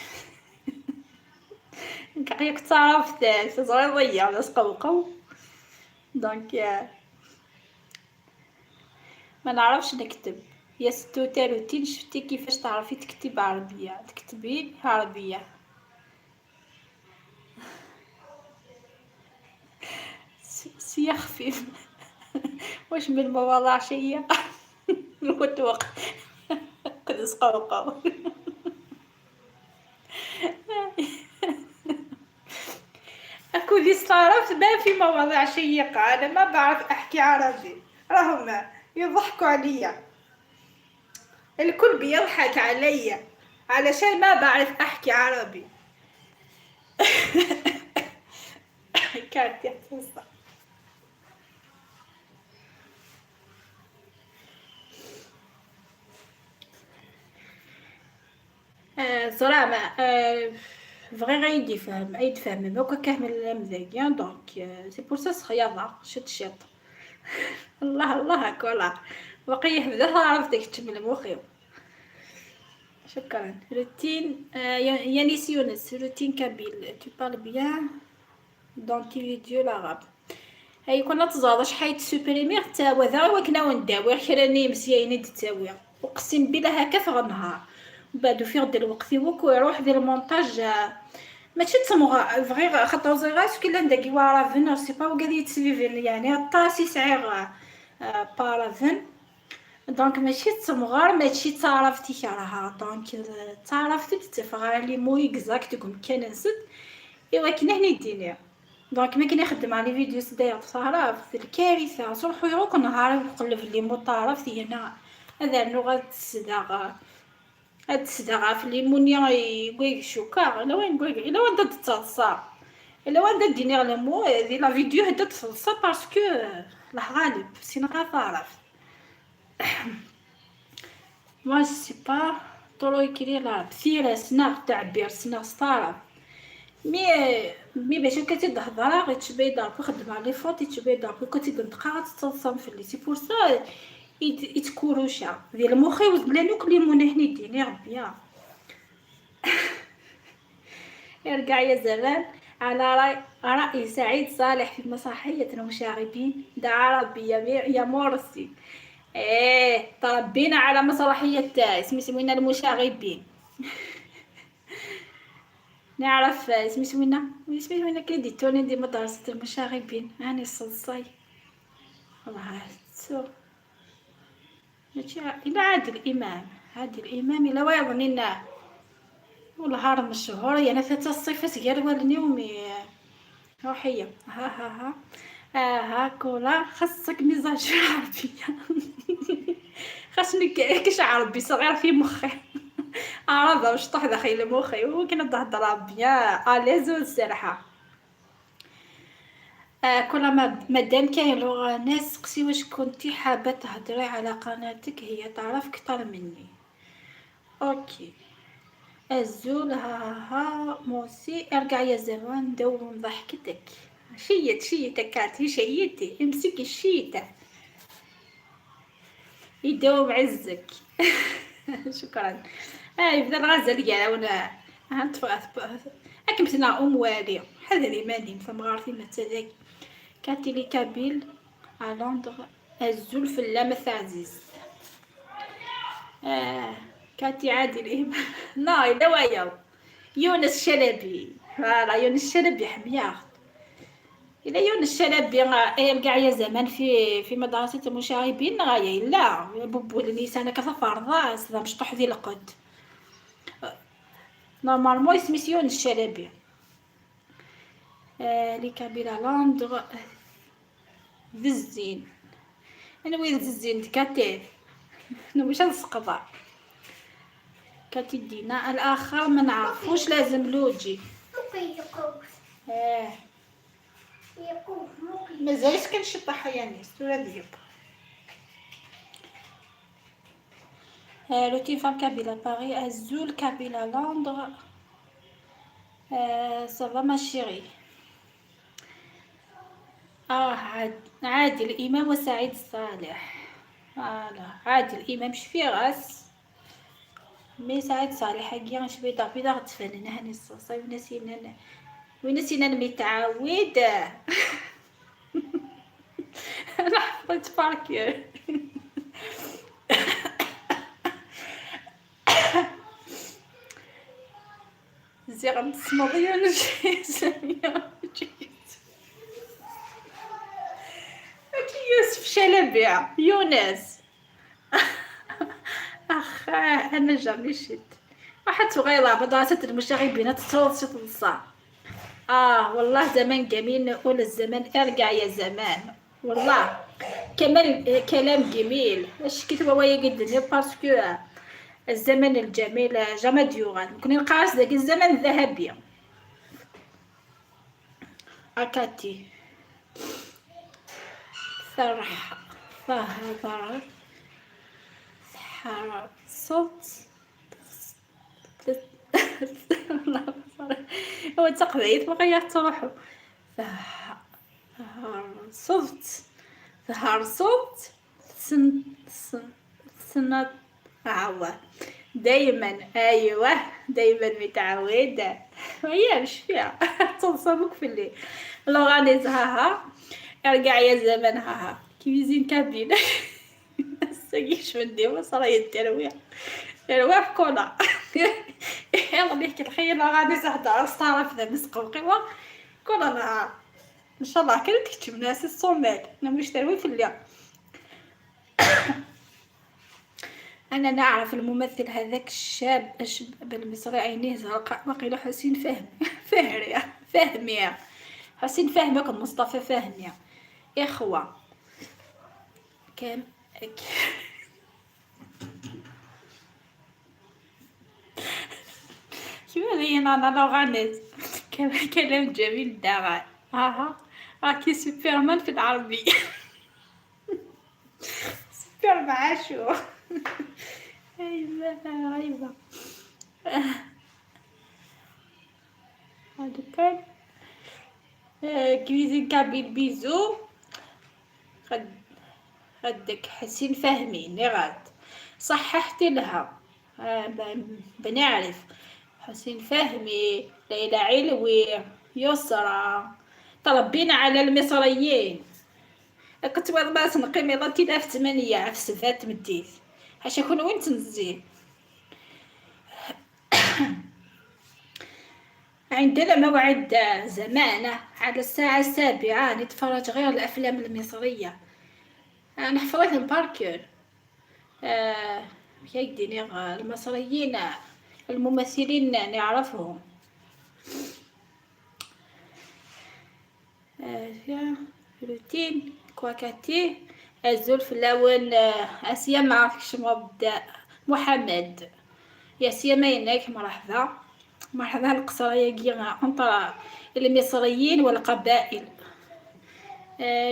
كيك تعرف تزريضية ولا سقوقو دونك ما نعرفش نكتب. يا ستوتا روتين، شفتي كيفاش تعرفي تكتبي عربية، تكتبي عربية. سي خفيف. واش من مواضيع شيقة. كنت وقت قد سقوقو. اكو اللي استعرفت ما في مواضيع شيقة، انا ما بعرف احكي عربي، راهم يضحكوا عليا، الكل بيضحك عليا علشان ما بعرف احكي عربي. كانت يحفظها. صراحة ما فغي غايد يفهم عيد فهم دوكا كامل مزيان دونك سي بور سا صغيرة شط. الله الله كولا بقيه بدا عرفتك تكمل مخي. شكرا. روتين يانيس يونس، روتين كابيل tu parles bien dans tes vidéos l'arabe. هاي كنا تزادش حيت سوبريمير تاوى ذا وكنا ونداوي خيراني مسيايني تاوي، اقسم بالله هكا في نهار بعدو في غد الوقت وكو يروح ديال المونتاج ماشي تسمغ فغي خاطر زيغاس كي لنداكي ورافن سي با وقادي تسفيفين يعني طاسي سعيغ بارافن دونك ماشي تسمغار ماشي تعرفتي كراها دونك تعرفتي تتفغر لي مو اكزاكتكم كان نسد ايوا كنا هني الدنيا دونك ما كان يخدم على فيديو سدايا تعرف الكارثه صلحو يروك نهار يقلب لي مو تعرفتي هنا هذا اللغه تسداغ هاد السداغه في ليمونيا يقول شوكا الا وين نقول الا وين تتصا الا وين ديني على مو دي لا فيديو هدا تصا باسكو الغالب سين غا moi je sais pas طولو يكري العرب سيرة سناغ تعبير سناغ ستارة مي باش كنتي تهضر غير تشبي دارك خدم على لي فوت تشبي دارك كنتي تنتقا تتصم في لي سي بور سا يتكوروشا ديال مخي وزبلانو كل يوم هني ديني ربيا. يرجع يا زمان على رأي سعيد صالح في مسرحية المشاغبين دا عربي يا مرسي. تربينا على مسرحية اسمنا المشاغبين. نعرف اسمي كي ديتوني دي مدرسة المشاغبين هاني الصلصاي والله تسو ماشي إلا عادل إمام إلا ويظننا والهار مشهور يعني ثلاثة الصفات غير والنيومي روحية ها هاكولا خاصك مزاج عربية. خاصني كاش عربي صغير في مخي عربة مش طح داخل مخي وكنا تهضر بيان اليزو السرحة. كل ما مادام كاين لغة ناس قسي واش كنتي حابة تهضري على قناتك هي تعرف كتر مني. اوكي الزول ها موسي ارجع يا زمان دوم ضحكتك شيتك كاتي شيتي امسكي الشيته يدوم عزك. شكرا. يبدا الغزال يا ونا اكمتنا والي حذري ماني فمغارتي ما تذاك كاتي لي كابيل على لندر الزول في اللامث عزيز. كاتي عادل لا دوايا يونس شلبي فوالا يونس الشلبي حمياغ إلا يونس الشلبي يرجع يا زمان في مدرسة المشاغبين غاية لا بوبو النيسان كذا فرضاس ذا مشطوح ذي القد نورمالمون اسمي يونس الشلبي. لي كابيلا لندر ذي الزين انا وين ذي الزين كاتيف انا واش نسقطها كتدينا الاخر ما نعرفوش لازم لوجي. مازالش كنشطح يعني سوره ديال روتين فام كابيلا باري ازول كابيلا لندر. سافا ما شيري. عادل امام وسعيد صالح. فوالا عادل امام شفيغاس مي سعيد صالح هكا غنش بيضا غتفنن هاني الصوصي ونسينا المتعود. انا حفظت باركور. زي غنسمو غير يوسف شلبي يونس. اخ انا جامي شت واحد صغيره بدراسة المشاغبين تصوت تنصا. والله زمان جميل، نقول الزمان ارجع يا زمان. والله كمان كلام جميل. اش كتبوا ويا قدني باسكو الزمن الجميل جامد يوغان ممكن نقاس ذاك الزمن الذهبي. اكاتي فرح فهذا صوت. هو تقضيت بغيا تروحو. صوت ظهر صوت سنة عوا دايما. ايوه دايما متعودة. ويا مش فيها تصابك في الليل لو غادي زهاها ارجع يا زمن هاها كيزين كابين. ساقيش ودي وصراي الترويع في كولا. يلا نحكي الخير لو غادي زهدا استعرف ذا مسقو قوة كل نهار ان شاء الله. كنت تكتب ناس الصومال انا مش تروي في الليل. انا نعرف الممثل هذاك الشاب المصري عينيه زرقاء وقيل حسين فهمي. فهمي حسين فهمك مصطفى فهمي اخوة كم كيما انا لو غنيت كلام جميل داغا. راكي سوبرمان في العربي. سوبر معاشو. ايوه هذا كان كويزين كابيل بيزو. غدك حسين فهمي نغاد صححت لها. بنعرف حسين فهمي ليلى علوي يسرى طلبين على المصريين. كنت بس نقيم يضتي 1800 في سفات مديت حاش يكون وين تنزيل. عندنا موعد زمانه على الساعة 7 نتفرج غير الأفلام المصرية. أنا حفظت الباركور. يديني المصريين الممثلين نعرفهم. روتين كواكاتي الزلف الأول. أسيا ما عرفش مبدأ محمد يا سيما ينك مرحبا القصرية كيغا انطر المصريين والقبائل.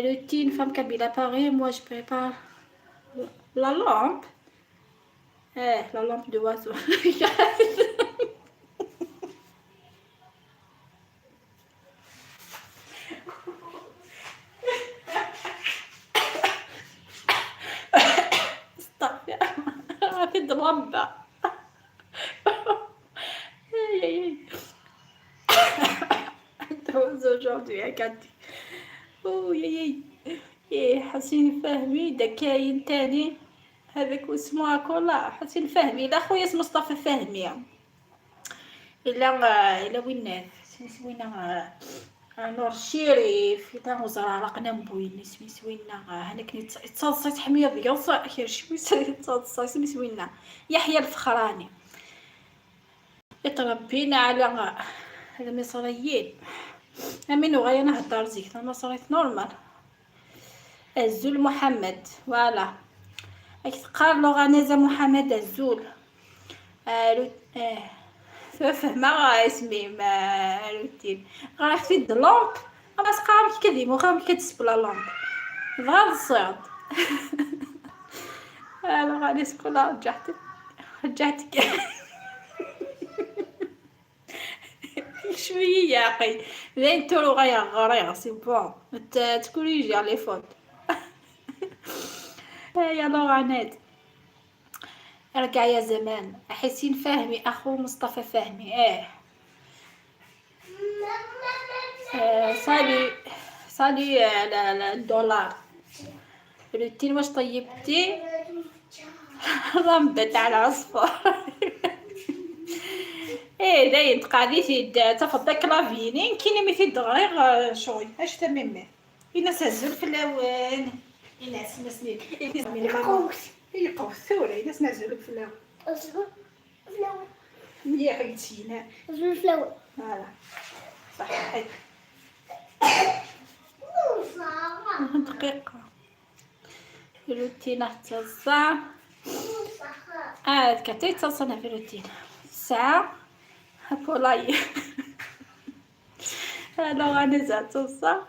روتين فام كابيلا باري موا جو بريبار لا لامب. لا لامب دو وازو. في الضربة. aujourd'hui يا كاتي. يا حسين فهمي دا كاين تاني هذاك اسمه كولا حسين فهمي. لا خويا اسمه مصطفى فهمي. الا وين نور الشريف تا وزرارقنا مبوين سميتوينا هناك تصاصيت حميه ديال خير شوي تصاصيت سميتوينا يحيى الفخراني. تربينا على المصريين. امين وغايه نهضر زيك المصريات نورمال. الزول محمد فوالا قال لغانيزا محمد الزول الو فاهمة اسمي ما روتين غير خفيت لامب اما سقام كدي مخام كتسب لا لامب بغا الصياد انا غادي سكولا رجعتك شويه يا اخي زين تولو غير سي بون تكوريجي على لي فوت يا لوغانيت ارجع يا زمان حسين فهمي اخو مصطفى فهمي صالي صالي على الدولار روتين واش طيبتي رمبت على عصفور داين تقعدي تفضل كلافينين كاين ميتي دغريغ شوي اش تممي الناس هزو الفلاوان الناس مسنين يقوس ثورة الناس نزلوا الفلاوان فلاوان مليح قلتينا نزلوا الفلاوان فوالا صح حيت دقيقة روتين حتى الساعة كتي تصلنا في روتين الساعة بولاي انا غنزعل تصا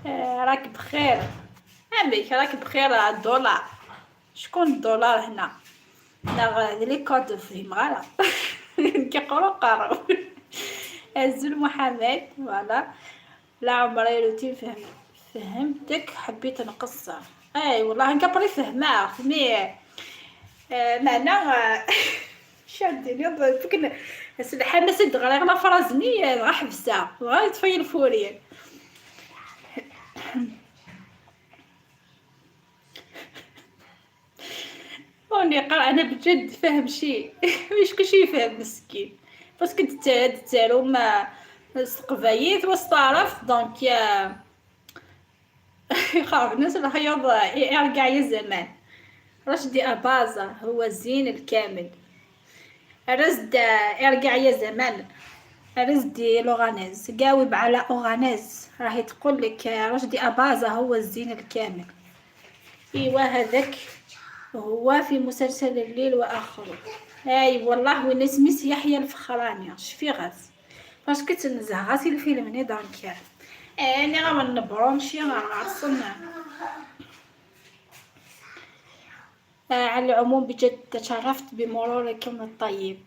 راك بخير عميك راك بخير على الدولار شكون الدولار هنا لا لي كود فيهم غالا كيقولوا قارو الزول محمد فوالا لا عمري روتين فهمتك حبيت نقصر اي والله نكبري فهماه مي معنا شادين يض فكنا الحال ناس دغرا غلا فرازني راح حبسه غا يطفي الفوريه وني قرا انا بجد فهم شيء مش كلشي يفهم مسكين بس كنت تالو ما استقبايت واستعرف دونك يا يخاف الناس راح يرجع يا زمان رشدي أباظة هو الزين الكامل رزد ارجع يا زمان رزدي لوغانيز جاوب على أوغانيز راح تقول لك رشدي أباظة هو الزين الكامل ايوا هذاك هو في مسلسل الليل واخره اي والله وين سميت يحيى الفخراني شفي غاز باش كنت نزه غاسي الفيلم ني دانك اني غا نبرونشي غنعصنا على العموم بجد تشرفت بمروركم الطيب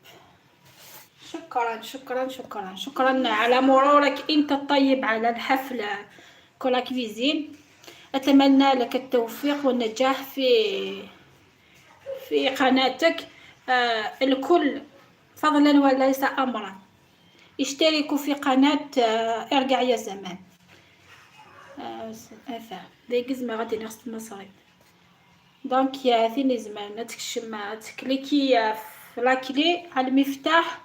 شكرا على مرورك انت الطيب على الحفلة كولا كويزين اتمنى لك التوفيق والنجاح في قناتك الكل فضلا وليس امرا اشتركوا في قناة ارجع يا زمان ديكز ما غادي نخص مصاري دونك يا ثيني زمان تكشم تكليكي في لاكلي على المفتاح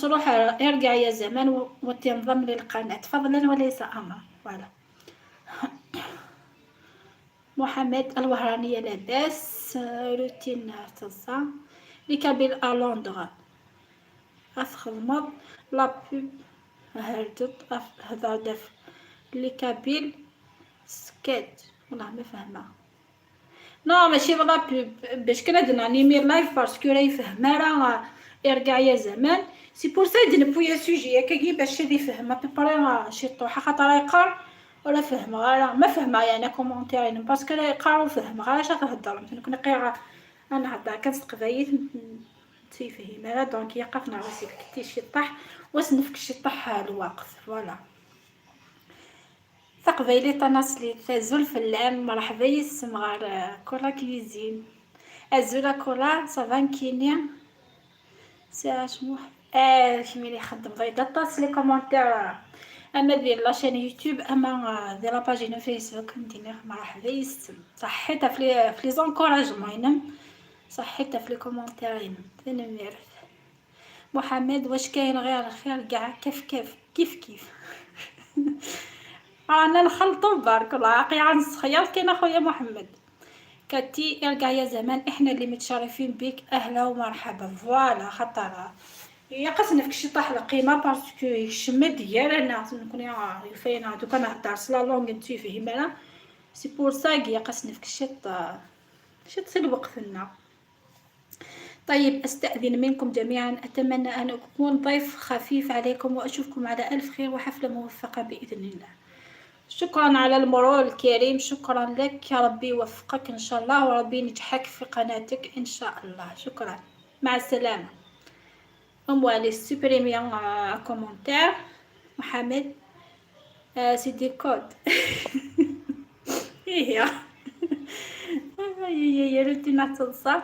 تروح ارجع يا زمان وتنضم للقناة فضلا وليس امرا فوالا محمد الوهرانية لاباس روتين تصا لكابيل ألوندغا أخدمض لا بوب هردت هذا دف لكابيل سكيت والله ما فاهمة نو ماشي لا بوب باش كنا نانيمير لايف باسكو راهي فهمة راه ارجع يا زمان سي بور سا نبويا سوجي هكاكي باش هادي فهمة بيبري شي طوحة خاطر يقار ولا فهمة غير ما فهمة يعني كومونتيرين باسكو لا يقراو فهم غير اش تهضر كنا قيرا انا هضر كنسقفايت تيفهم دونك يقفنا راسي كتي شي طح وسنفك شي طح الواقف فوالا تقبيلي طناس لي زول العام مرحبا يسم غير كولا كويزين الزولا كولا صافان كينيا ساش موح كيمي لي خدم غير طاس لي كومونتير اما ديال لاشين يوتيوب اما ديال لاباجين فيسبوك ندير مرحبا يسم صحيتها في لي زونكوراجمون صحيتها في لي كومونتيرين تنمير محمد واش كاين غير الخير كاع كيف انا نخلطو بارك الله عاقي غنسخير كاين اخويا محمد كتي ارجع يا زمان احنا اللي متشرفين بك اهلا ومرحبا فوالا خطره هي قسنا فيك شي طاح القيمه باسكو الشمه ديالنا نكون يفينا دوكا نهضر سلا لونغ نتي فهم انا سي بور سا هي قسنا فيك شي تصير وقتنا طيب أستأذن منكم جميعا، أتمنى أن أكون ضيف خفيف عليكم وأشوفكم على ألف خير وحفلة موفقة بإذن الله. شكرا على المرور الكريم، شكرا لك، يا ربي يوفقك إن شاء الله وربي ينجحك في قناتك إن شاء الله. شكرا، مع السلامة. On va aller supprimer un commentaire. Mohamed, c'est des codes. هي هي روتينات تصل.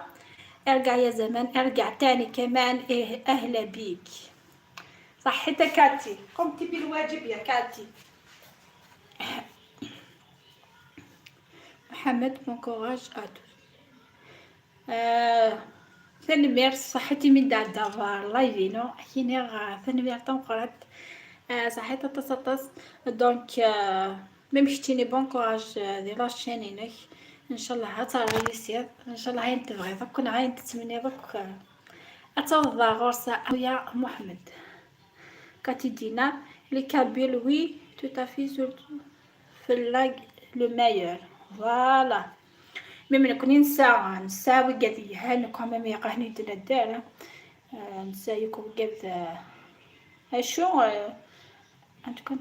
ارجع يا زمان، ارجع تاني كمان. إيه أهلا بيك. صحتك كاتي، قمتي بالواجب يا كاتي. محمد bon courage à tous. ثاني ميرس صحتي من دابا لايفي نو حيني ثاني ميرس تنقرض صحتي تصطس دونك ممشتيني بون كوراج ديال لاشينينك ان شاء الله هتريسير ان شاء الله. هاين تبغي دوك هاين تتمنى دوك اتوضا غرسة يا محمد كاتدينا لي كابيل وي تو تافي سورتو في اللاج لو مايور فوالا. ميم نكون نساوي قضية هانكم ميم يقهني تندار نسايكم قبل هشو عندكم.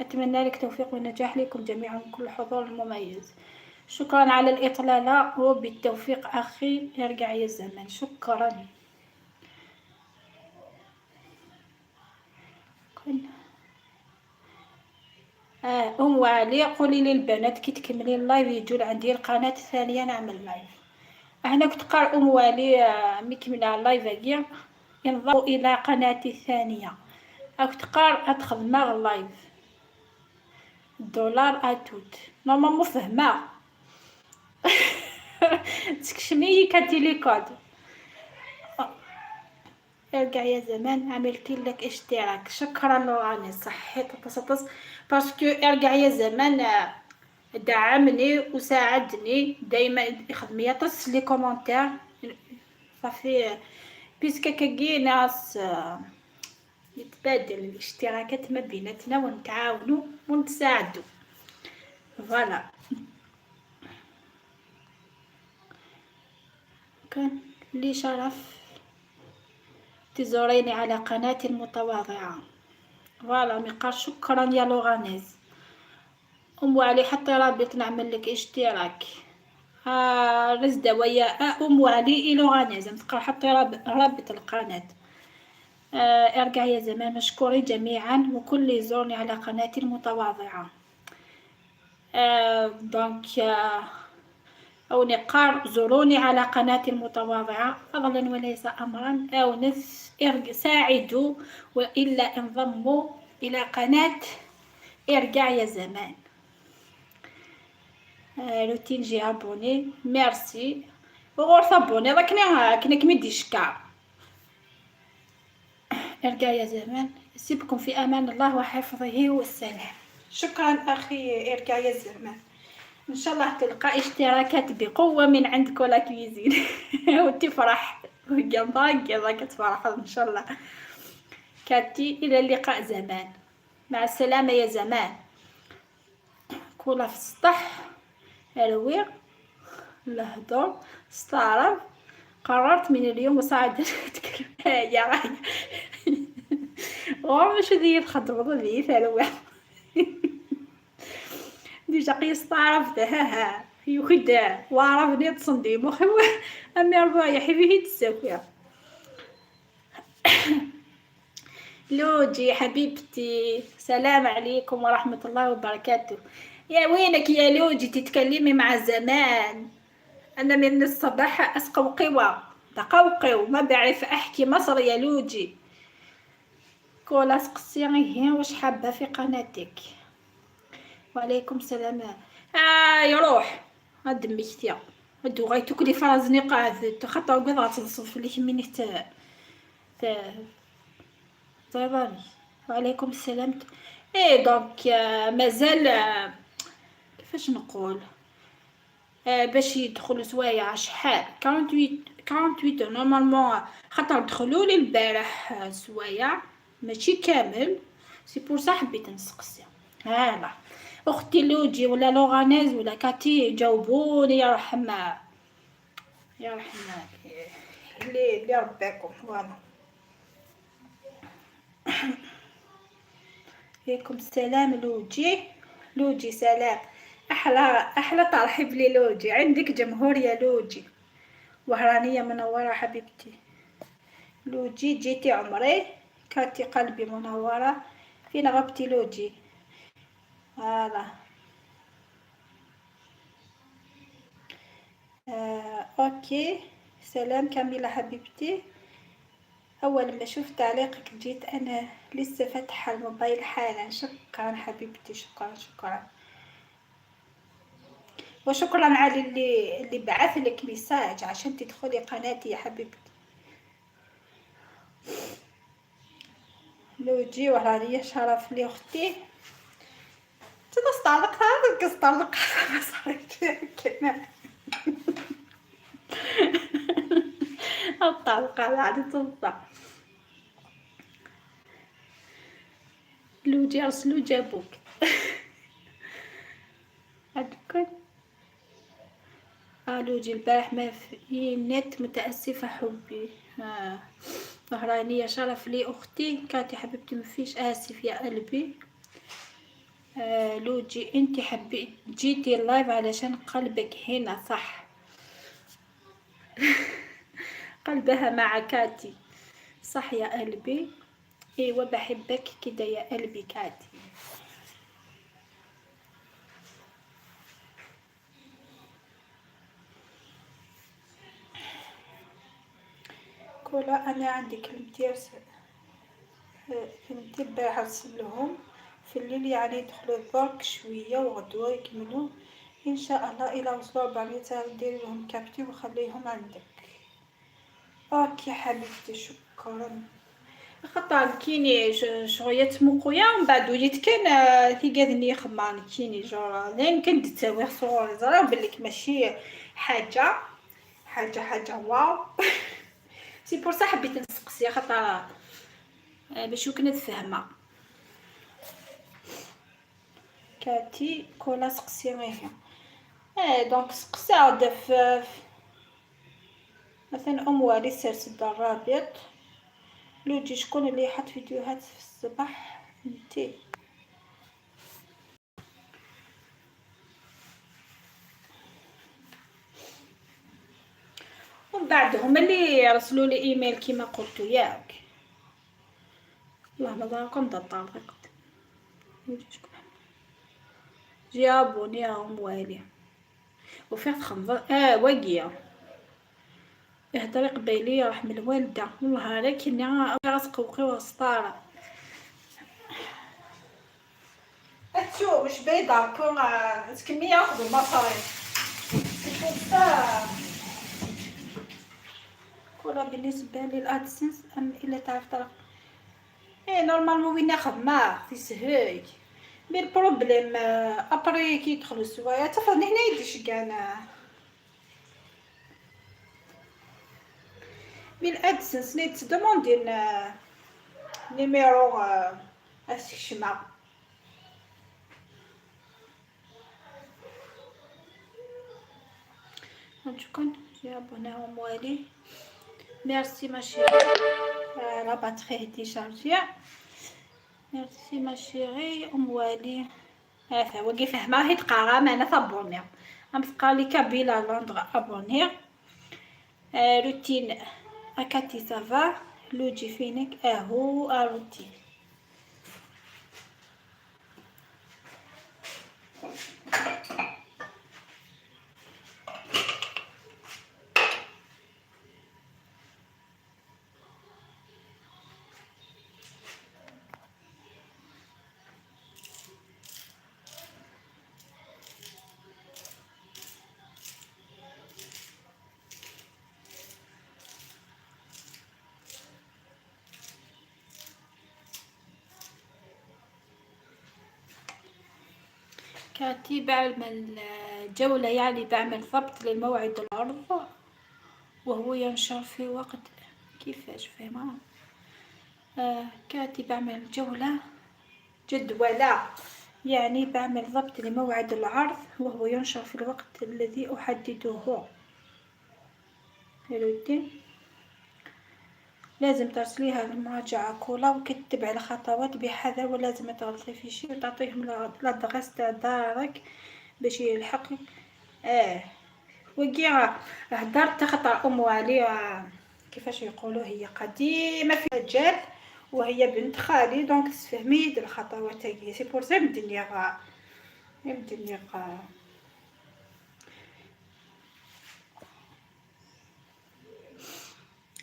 أتمنى لك توفيق ونجاح لكم جميعا كل حضور المميز. شكرا على الإطلالة وبالتوفيق أخي، يرجع يا الزمن. شكرا. أم علي قولي للبنات كي تكملي اللايف يجوا عندي القناة الثانية نعمل لايف. هنا كنت قار أم علي مكملة اللايف هكيا ينضموا إلى قناتي الثانية. كنت قار أدخل مع اللايف $1 أتوت نورمالمون فهمة. تكشمي كتيليكود. ارجع يا زمان عملت لك اشتراك. شكرا لوراني صحيت تصطس باسكو ارجع يا زمان دعمني وساعدني دايما يخدم يطس لي كومونتير صافي بيسكا كاكي ناس يتبادل الاشتراكات ما بيناتنا ونتعاونوا ونتساعدوا. فوالا كان لي شرف تزوريني على قناتي المتواضعة. فوالا ميقال شكرا يا لوغانيز. أم علي حتى رابط نعمل لك اشتراك. رزدة ويا أم علي لوغانيز نتقرا حتى رابط القناة. ارجع يا زمان. مشكورين جميعا وكل يزورني على قناتي المتواضعة. دونك أو نقار زوروني على قناتي المتواضعة فضلا وليس أمرا أو ساعدوا وإلا انضموا إلى قناة ارجع يا زمان. روتين جي ابوني ميرسي وغور ابوني راكني كمدي شكا. ارجع يا زمان. سيبكم في امان الله وحفظه والسلام. شكرا اخي ارجع يا زمان. ان شاء الله تلقى اشتراكات بقوه من عندك ولا كويزين وتفرح وجنبك تفرح ان شاء الله. كاتي الى اللقاء زمان. مع السلامه يا زمان. كولا في السطح الوير الهضور استعرف. قررت من اليوم وصاعد نتكلم يا راي واش ذي الخضر ذي ثلوة ديجا قيس تعرف ها يخد وعرفني تصندي مخو امي ربايح فيه تساوي. لوجي حبيبتي سلام عليكم ورحمة الله وبركاته. يا وينك يا لوجي تتكلمي مع زمان. أنا من الصباح أسقوقوة تقوقو ما بعرف أحكي مصري يا لوجي. كولا سقسيني هي واش حابة في قناتك. وعليكم السلام. يروح هاد ميكتيا هادو غايتوك لي فرازني قاعد تخطى وقضا تصف لي مني طيباني. وعليكم السلام. دونك مازال كيفاش نقول باش يدخلوا سوايع شحال 48 نورمالمون خاطر دخلوا لي البارح سوايع ماشي كامل. سي بور صح حبيت نسقسي. هلا اختي لوجي ولا لوغانيز ولا كاتي جاوبوني يا رحمة اللي رباكم. فوالا. عليكم السلام لوجي. لوجي سلام. احلى ترحيب لي لوجي، عندك جمهور يا لوجي. وهرانية منورة حبيبتي لوجي، جيتي عمري، كاتي قلبي منورة. فين غبتي لوجي؟ فوالا. اوكي. سلام كاملة حبيبتي. اول ما شفت تعليقك جيت انا لسه فاتحة الموبايل حالا. شكرا حبيبتي، شكرا شكرا. وشكرا على اللي بعث لك ميساج عشان تدخلي قناتي يا حبيبتي. لوجي وهرانية شرف لي اختي. تنصطلق هذا قصطلق هذا صارت كنا الطلقة عادي تصدق. لوجي ارسلوا جابوك. عندكم لوجي البارح ما في النت، متأسفة حبي. ظهرانية شرف لي اختي كاتي حبيبتي، مفيش اسف يا قلبي. لوجي انتي حبيت جيتي اللايف علشان قلبك هنا صح. قلبها مع كاتي صح يا قلبي. ايوه بحبك كده يا قلبي كاتي. كولا انا عندي كلمتين كلمتين باش ارسلهم في الليل، يعني يدخلوا الدرك شويه وغدوه يكملوا ان شاء الله. الى وصلوا 400 ندير لهم كابتي وخليهم عندك. اوكي حبيبتي شكرا. خطر كيني شغية موقويا ومن بعد وليت كان ثقادني خمان كيني جورا لين كنت تساوي صور زرا بليك ماشي حاجة واو. سي بور صح حبيت نسقسي خطر باش كنت فاهمه. كاتي كولا سقسي غير دونك سقسا مثلا والي سرسد الرابط. لوجي شكون اللي حط فيديوهات في الصباح؟ انتي. ومن بعد هما اللي يرسلوا لي ايميل كيما قلتو ياك. اللهم باركم طارقت. جابوني راهم والي وفيها خمضة واقية اهدري قبيلية راح من الوالدة والله عليك اني غتقوقي وسطارة. اتشو مش بيضة كون كمية ياخدو المصاريف كولا. بالنسبة للادسنس ام الا تعرف طرف نورمالمون وين ناخد ما في سهيك مي البروبليم ابري كي يدخلوا السوايع تفضل هنا يديش كاع بالادسنس نيت دوموندي نيميرو الشمع. شكون جابوناهم والي. ميرسي ما شيري. لا باتري تيشارجي. ميرسي ما شيري والي. هذا وقف فهمه هي تقرا معنا ثابوني ام تقالي كابيلا لندغ ابوني. روتين اكاتي سافا. لوجي فينك اهو روتين. كاتي بعمل جولة، يعني بعمل ضبط للموعد العرض وهو ينشر في وقت كيفاش فاهمة. كاتي بعمل جولة جدولة، يعني بعمل ضبط لموعد العرض وهو ينشر في الوقت الذي أحدده. الدين لازم ترسليها للمراجعة كلها وكتبع الخطوات بحذر، ولازم ما تغلطي في شي، وتعطيهم لادغيس تاع دارك باش يلحق. اه وكيع هدرت خطر ام علي، كيفاش يقولوا هي قديمه في المجال وهي بنت خالي، دونك تفهمي الخطوات تاعي. سي بور سا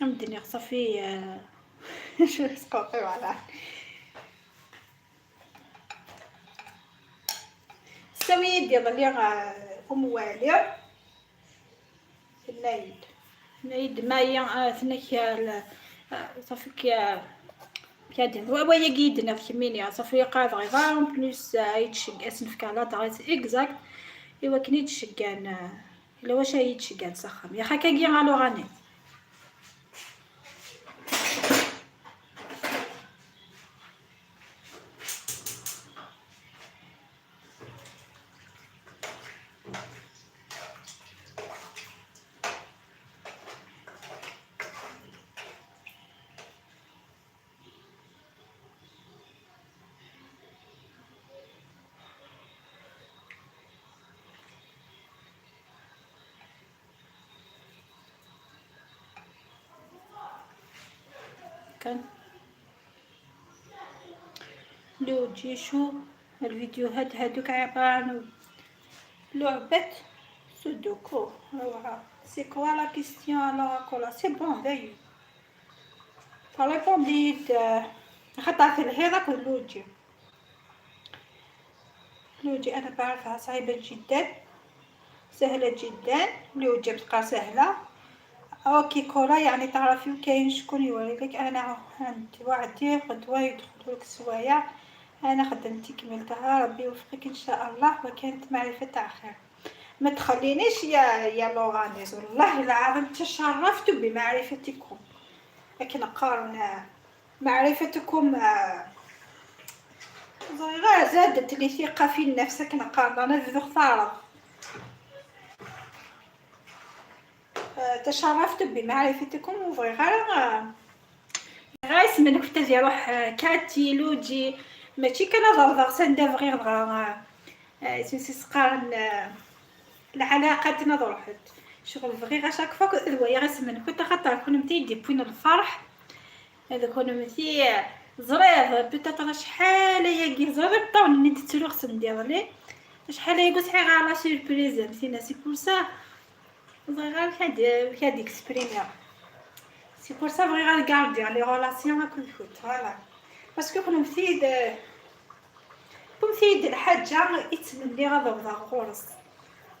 مدني صافي شو سقوطي على السويد ديال لي ام والي في العيد مايا ثنك صافي كيدير هو يقيدنا في كمينيا صافي قاد غير بلوس يتشق اسنف كالا دايت اكزاكت. ايوا كني تشقان الا واش يتشقان سخم يا خاكا كي غالو غاني كان لو جيشو الفيديوهات هادوك عبارة عن لعبة سودوكو. سي كوا لا كيستيون الوغ كولا سي بون دايو فريبونديت خطأت الهيرة لوجي. لوجي أنا بعرفها صعيبة جدا سهلة جدا. لوجي بتبقى سهلة. اوكي كولا يعني تعرفي كاين شكون يوريلك. انا عندي وعدي غدوة يدخلولك السوايع، انا خدمتي كملتها ربي يوفقك ان شاء الله، وكانت معرفة تاع خير. ما تخلينيش يا لورانيز والله العظيم تشرفت بمعرفتكم، لكن قارن معرفتكم غير زادت لي ثقة في نفسك نقارن انا ذو خسارة. تشرفت بمعرفتكم وغير غايس من كنت روح كاتي لوجي ماشي كنهضر سندا غير نغا سميتي سقارن العلاقات نروحت شغل فغي شاك فوق الويا غاسمن كنت خاطر كون متي ديبوين الفرح هذا كون متي زرير بيتا شحال ياكي زرير طون ني تتلو خص ندير لي شحال يقول صحيح على سيربريز نسينا سي بور سا غير هاد اكسبريمير. سي بور سا بغي غنكاردي لي غولاسيون هاك الفوت فوالا باسكو كون مفيد الحاجه يتمنى غضب غورس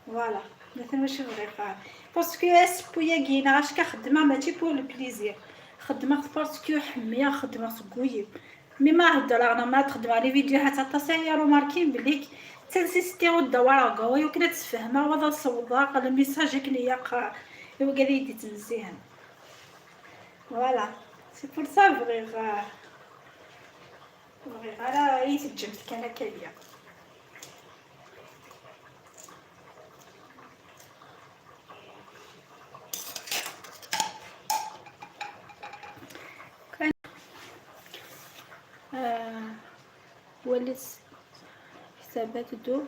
فوالا مثلا واش بغي فعل باسكو اسبويا كينا اش كخدمه ماشي بور البليزير خدمه باسكو حميه خدمه سكويب مي ما هضر انا ما تخدم على فيديوهات حتى سيرو ماركين بليك تنسيستيو الدوار قوي وكنا تفهمها وهذا الصوضاق الميساج كنيا هو قاعد يدي تنزيهن فوالا سي بور سا بغي على يتجمد كان كليا كان وليت حسابات دو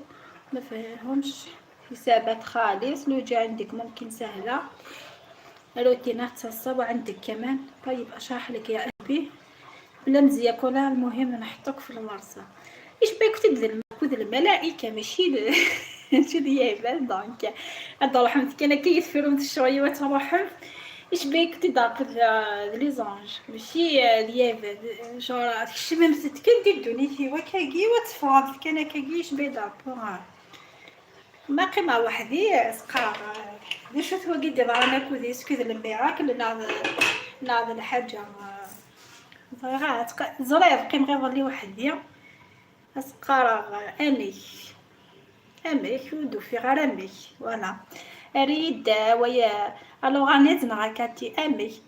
ما فيهمش حسابات خالص. لو جا عندك ممكن سهله روتينات تصب عندك كمان. طيب اشرح لك يا قلبي بلا مزيه كلها. المهم نحطوك في المرسى ايش بيك تبذل مجهود الملائكه ماشي ماشي ديال دونك هاد رحمتك انا كيف فيرمت شويه وتروحم ايش بيك تدابر لي زانج ماشي ديال جور الشمم ستكن دوني في وكاكي وتفرض كان كاكي ايش بيدابر ما قيمه وحدي سقار واش هو قد رانا كودي سكوذ الميراكل ناض الحاجه صغيرات زرير قيم غير لي وحدي اسقار اميك ودو في غير اميك وانا اريد ويا الو غانيت نغاكاتي اميك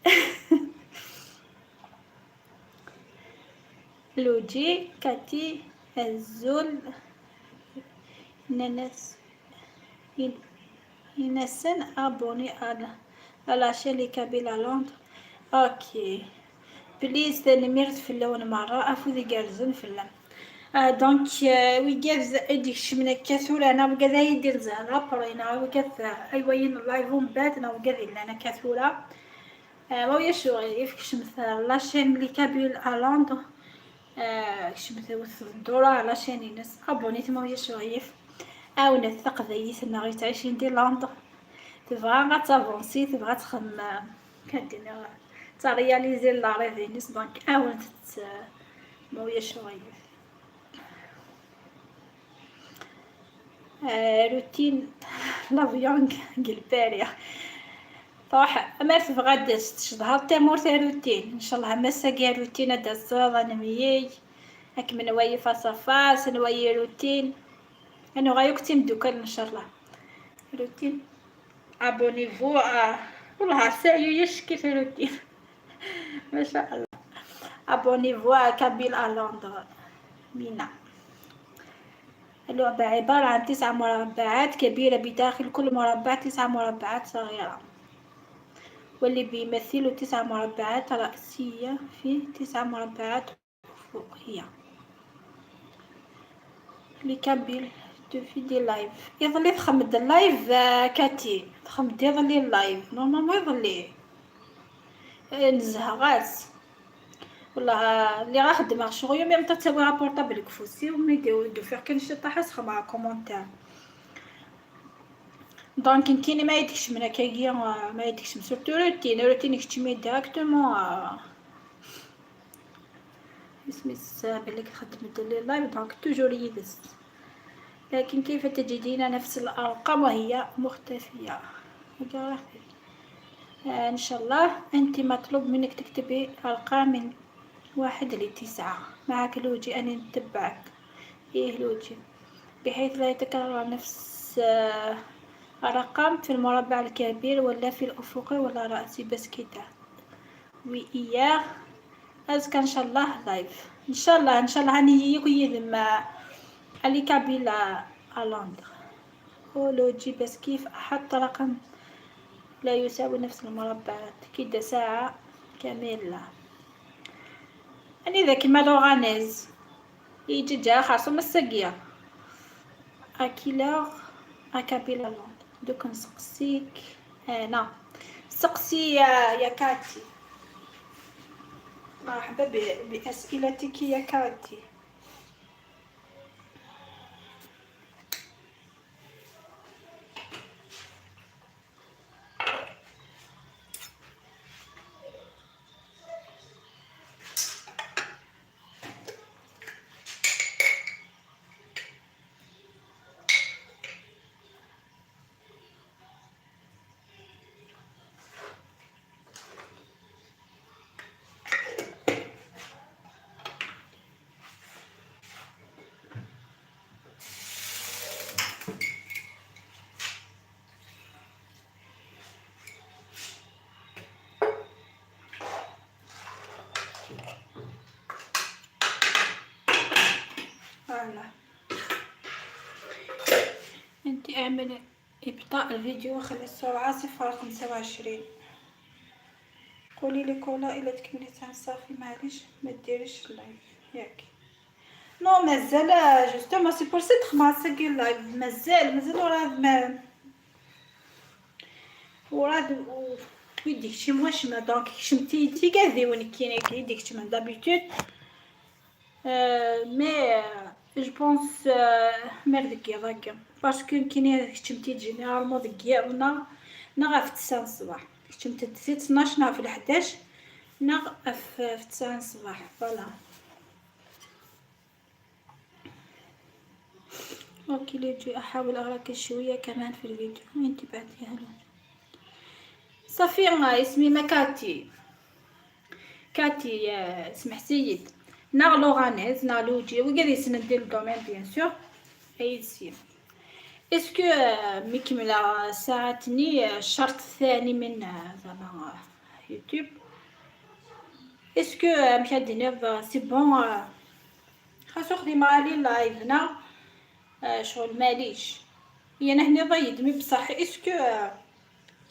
لوجي كاتي الزول ننس ينسن ابوني على شيلي كابيلا لوندر اوكي بليز ثاني ميرت في اللون مرة افوذي جارزن في اللون دونك ويجاز اديك شمنا كاثولا انا وكذا يدير زهرة برينا وكذا ايوين اللايفون باتنا وكذا لنا كاثولا ويا شغل كشمت لاشين اللي كابيل الاندو كشمت وثدورا لاشين ينس ابونيت ما ويا شغيف اونا الثقذيت انا غي تعيشين دي لاندو تبغى غاتافونسي تبغى تخمم كدير ترياليزي لاريفينيس دونك اون ما ويا شغيف روتين لافيونغ قلباليا صراحة ما تبغى تشهر تمور روتين ان شاء الله مسا روتين داز انا ميي هاك من وي فاس نوي روتين انا غايكتم دوكا ان شاء الله روتين ابونيفو والله سايو يشكي في روتين ما شاء الله ابونيفو كابيل لندن مينا اللعبة عبارة عن 9 مربعات كبيرة بداخل كل مربع 9 مربعات صغيرة واللي بيمثلوا 9 مربعات رأسية في 9 مربعات أفقية لكابيل تفيدي لايف يظلي تخمد اللايف كاتي تخمد يظلي اللايف نورمالمون يظلي نزهة غاز والله اللي راه خدمة شغل يوم يمتا تسوي رابورطابل كفوسي ومي دو فيغ كان شي طاحس خمع كومونتير دونك كاين ما يديكش من هكايا ما يديكش من سورتو روتين يكتشمي ديراكتومون سميت بليك خدمت لي لايف دونك توجور يدس لكن كيف تجدين نفس الارقام وهي مختفية ان شاء الله انت مطلوب منك تكتبي ارقام من 1 ل9 معك لوجي اني نتبعك لوجي بحيث لا يتكرر نفس الرقم في المربع الكبير ولا في الافقي ولا رأسي بس كده وإياه أزكى إن شاء الله لايف إن شاء الله هني يذم علي كابيلا لندن ولوجي بس كيف أحط رقم لا يساوي نفس المربعات كده ساعة كاملة أني ذاك ما لوغانيز يجي جا خاصو مسقية أكيلوغ أكابيلا لندن دوك نسقسيك أنا سقسي يا كاتي مرحبا بأسئلتك يا كاتي فوالا انت اعملي ابطاء الفيديو وخلي السرعة 0.25 قولي لي كولا الا تكملي تاع صافي معليش ما ديريش اللايف ياك نو مازال جوستومون سي بور سيتر ما ساقي اللايف مازال وراد ويديك شي واش ما دونك شمتي تي كاذي وين كاين يديك شي من دابيتود مي جو بونس مردك يا ضاك باسكو كاين شمتي جينيرالمون ديالنا نغا في 9 الصباح شمت 12 نغا في 11 نغا في 9 الصباح فوالا اوكي ليجي احاول اراك شويه كمان في الفيديو انت بعديها له صافي اسمي ما كاتي اسمح سيد نغ لوغانيز نغ لوجي وقال يسندير الدومين بيان سور ايسي اسكو مكمله ساعتني الشرط الثاني من زعما يوتيوب اسكو مشاديني سي بون خاصو خديمه علي لايف هنا شغل ماليش هي انا هنا ضيد مي بصح اسكو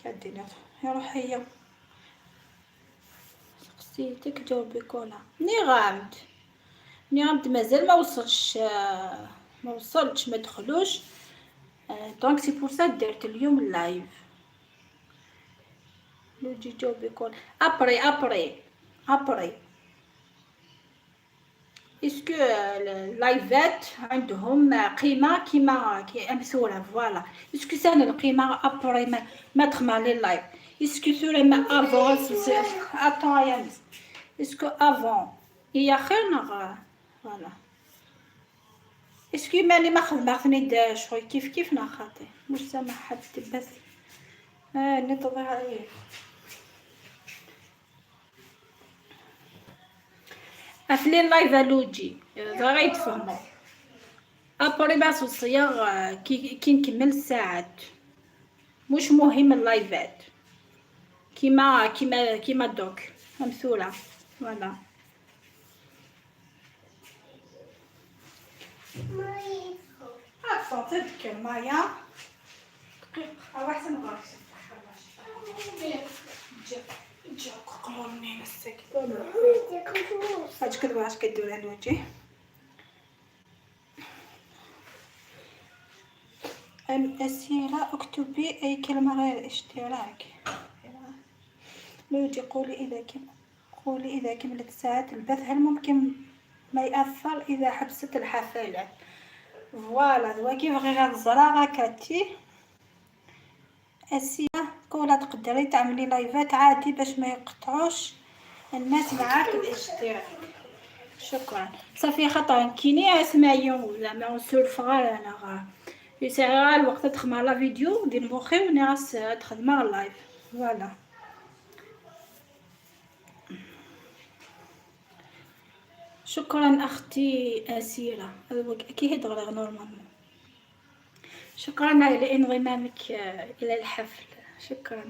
كدينا يروح هي نسيتك جاوبي كولا. ني غامد مازال ما وصلتش ما دخلوش. دونك سي بور سا درت اليوم اللايف. لوجي جاوبي كولا ابري. اسكو اللايفات عندهم قيمة كيما امثولة فوالا. اسكو سان القيمة ابري ما تخمع لي اللايف. اسكو ثورة ما افون اتون يا مس. اسكو افون هي خير نغ فوالا. اسكو ماني ما خدمتني دا شغل كيف نخاطي مش سامع حد بس. نتظر عليه. افلي اللايف لوجي غايد فهمو ابري باس الصياغ كي نكمل الساعات. مش مهم اللايفات كيما دوك امثولة فوالا. تذكر مايا احسن غارس جاك قروني نسك كدوا اش كدير على الوجه. الأسئلة اكتبي أي كلمة غير اشتراك. لوجي قولي إذا كملت ساعات البث هل ممكن ما يأثر إذا حبست الحفلات. فوالا دوا كيف غير هاد الزرارة كاتي أسئلة كولا تقدري تعملي لايفات عادي باش ما يقطعوش الناس معاك الاشتراك. شكرا صافي خطا كيني اسمعيو زعما نسولف غير انا غير يساعي الوقت تخمع لا فيديو ديال مخي وناس تخدم اللايف فوالا. شكرا اختي اسيره كي هضر نورمالمون. شكرا على انضمامك الى الحفل. شكرا.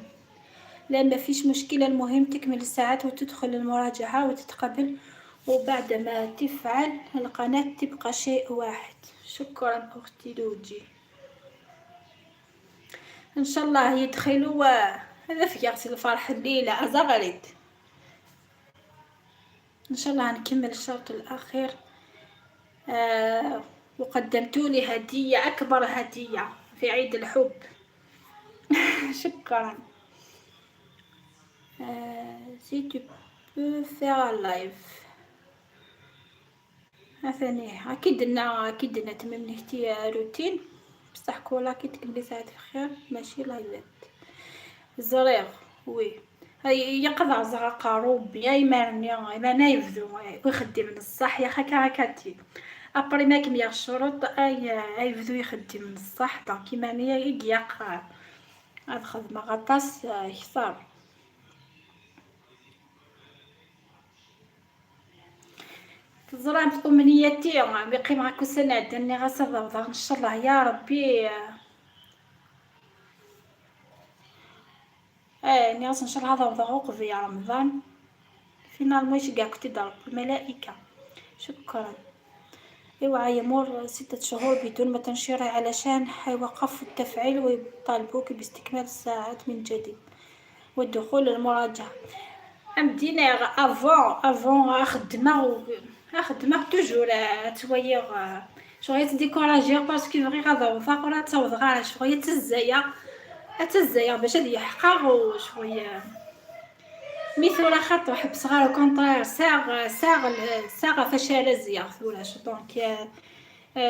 لا ما فيش مشكله المهم تكمل الساعات وتدخل المراجعه وتتقبل وبعد ما تفعل القناه تبقى شيء واحد. شكرا اختي لوجي. ان شاء الله يدخلوا هذا في يغسل الفرح الليله ازغريت. ان شاء الله نكمل الشوط الاخير. وقدمتوا لي هديه اكبر هديه في عيد الحب. شكرا. سي تو بو فير لايف ثاني اكيد لنا تممني حتى روتين بصح كولا كي تكملي ساعات الخير ماشي لايفات زريغ وي هاي يقضى زرقا روبي اي مارني انا يفذو ويخدم من الصح يا خاكا هكاتي ابري ما كمية الشروط اي يفذو يخدم من الصح دونك كيما نيا يقيق هاد خدمة غطاس يختار. تزرع أمنيتي بقيمة راكو سنة دني غصب ان شاء الله يا ربي. ناس ان شاء الله هذا وضعوق في رمضان فينا المويش كاع كنت ضرب الملائكة. شكرا. اوعى يمر 6 شهور بدون ما تنشيره علشان حيوقف التفعيل ويطالبوك باستكمال الساعات من جديد والدخول للمراجعة. مدينة افون خدمة توجور تويغ شوية ديكوراجير باسكو فغي غادا وفاقرا تصوض غير شوية تزايا باش هادي يحقق وشوية مثل خط وحب صغار كونطرير ساغ فشل زياغ ولا دونك.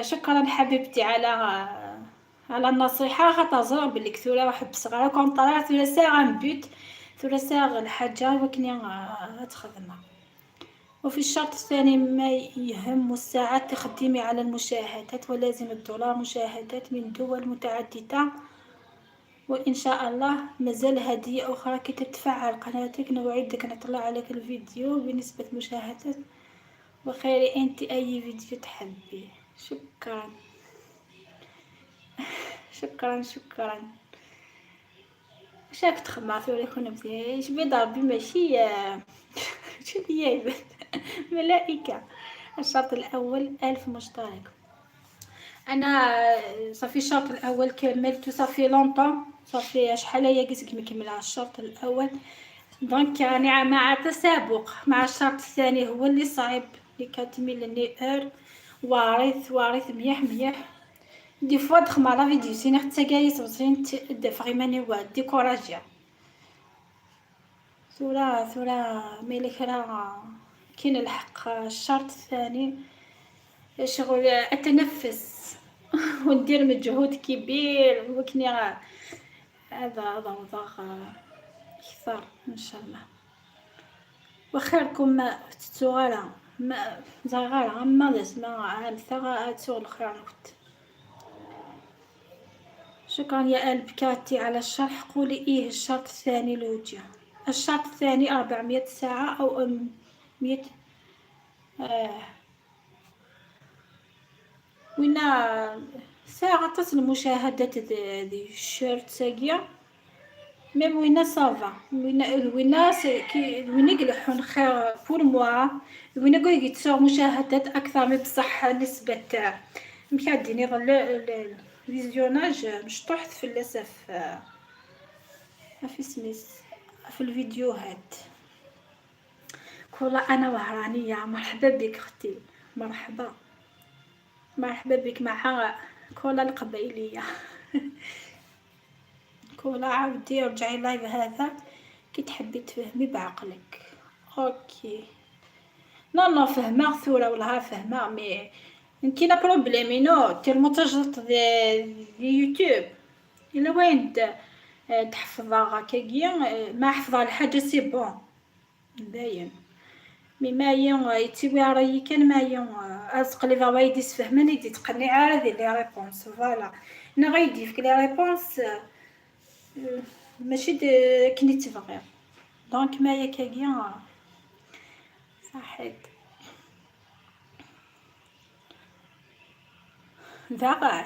شكرا حبيبتي على النصيحة خاطر زرع بلي كثوره وحب صغار كونطرير ثلاثة ساعة نبيت ثلاثة الحاجة وكني تخدمها. وفي الشرط الثاني ما يهم الساعات تخدمي على المشاهدات ولازم الدولار مشاهدات من دول متعددة. وإن شاء الله مازال هدية أخرى كي تتفعل قناتك نوعدك نطلع عليك الفيديو بنسبة مشاهدات وخيري أنت أي فيديو تحبي. شكرا. شكرا. شاك تخمع في يكون مزيان ايش بيضربي ماشي شو هي ملائكة. الشرط الأول 1000 مشترك. أنا صافي الشرط الأول كملت صافي لونطون صافي شحال هي قلت لك مكملة الشرط الأول دونك يعني مع تسابق مع الشرط الثاني هو اللي صعيب، اللي كتميل للنئر وارث مليح. دي فوا دخل على فيديو سيني حتى جايس بزين فريماني واد ديكوراجيا ثورة ملك راه كاين الحق. الشرط الثاني شغل اتنفس وندير مجهود كبير وكني هذا وضع كثر ان شاء الله. وخيركم ما تتوغالا ما زغالا ما لازم عام ثغا تسوغ الخير نكت. شكرا يا البكاتي على الشرح. قولي ايه الشرط الثاني لوجه؟ الشرط الثاني 400 ساعة او 100 وينا ساعة تصل مشاهدة ذي الشرط ساقية ميم وينا صافا وينا وينا يقلحون خير بور موا وينا قوي يتصور مشاهدات أكثر من بصح نسبة مكادين يظل الفيزيوناج مشطوح في اللسف في سميس في الفيديوهات. كولا أنا وهرانية مرحبا بك أختي، مرحبا بك مع كولا القبيلية. كولا عاودي رجعي لايف هذا كي تحبي تفهمي بعقلك. اوكي لا فهمه ثورة ولا فهمه مي كاينه بروبليم نو تير متجلط دي يوتيوب الا وين تحفظها هكاكيا ما حفظها الحاجه سي بون باين مي مايا يتسوي رايي كان مايا ازق لي فوا يديس فهمني يدي تقني عادي لي ريبونس فوالا انا غيدي فيك لي ريبونس ماشي كني تبغي دونك مايا كاكيا صحيت ذاقال.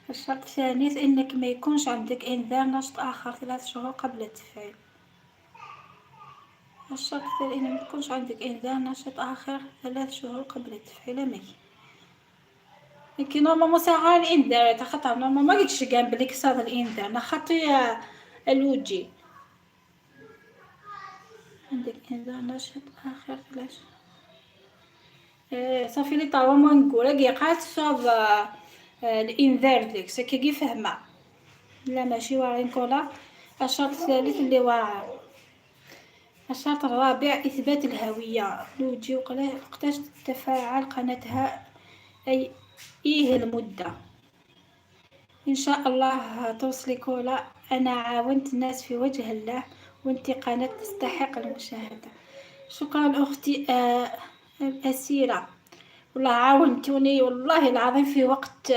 الشرط الثاني انك ما يكونش عندك انذار نشط اخر 3 شهور قبل التفعيل. الشرط الثاني ان ما يكونش عندك انذار نشط اخر 3 شهور قبل التفعيل. ماي لكن نورمالمون ساعة الانذار تخطر نورمالمون ما قلتش كان بلي كسر الانذار نخطي الوجي عندك انذار نشط اخر 3 صافي لي طاوا ما نقول كي قالت صوب الانذار ديك سكي فهمه لا ماشي واعي نقولها. الشرط الثالث اللي واعر. الشرط الرابع اثبات الهويه لوجي وقتاش تتفاعل قناتها اي المده ان شاء الله توصلي كولا. انا عاونت الناس في وجه الله وانت قناه تستحق المشاهده. شكرا اختي اسيره والله عاونتوني والله العظيم في وقت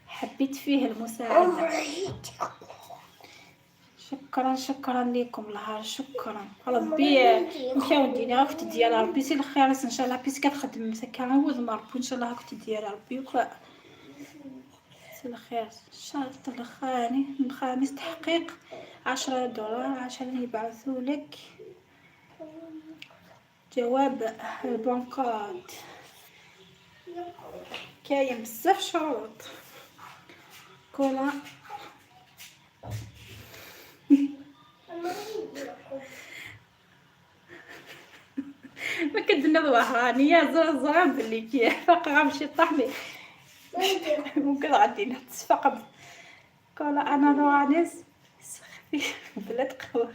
حبيت فيه المساعدة. شكرا لكم لها شكرا ربي نحاول ندير هاكت ديال ربي سي الخير ان شاء الله بيس كتخدم مسكا هو ضمر ان شاء الله هاكت ديال ربي وكا سي الخير. الشرط الخامس تحقيق $10 عشان يبعثوا لك جواب البنكات. كاين بزاف شروط كولا ما كدنا وهرانية زرا بلي كي فاق غنمشي طحمي ممكن غادي نتصفق كولا انا نوانيس سخفي بلاد قهوة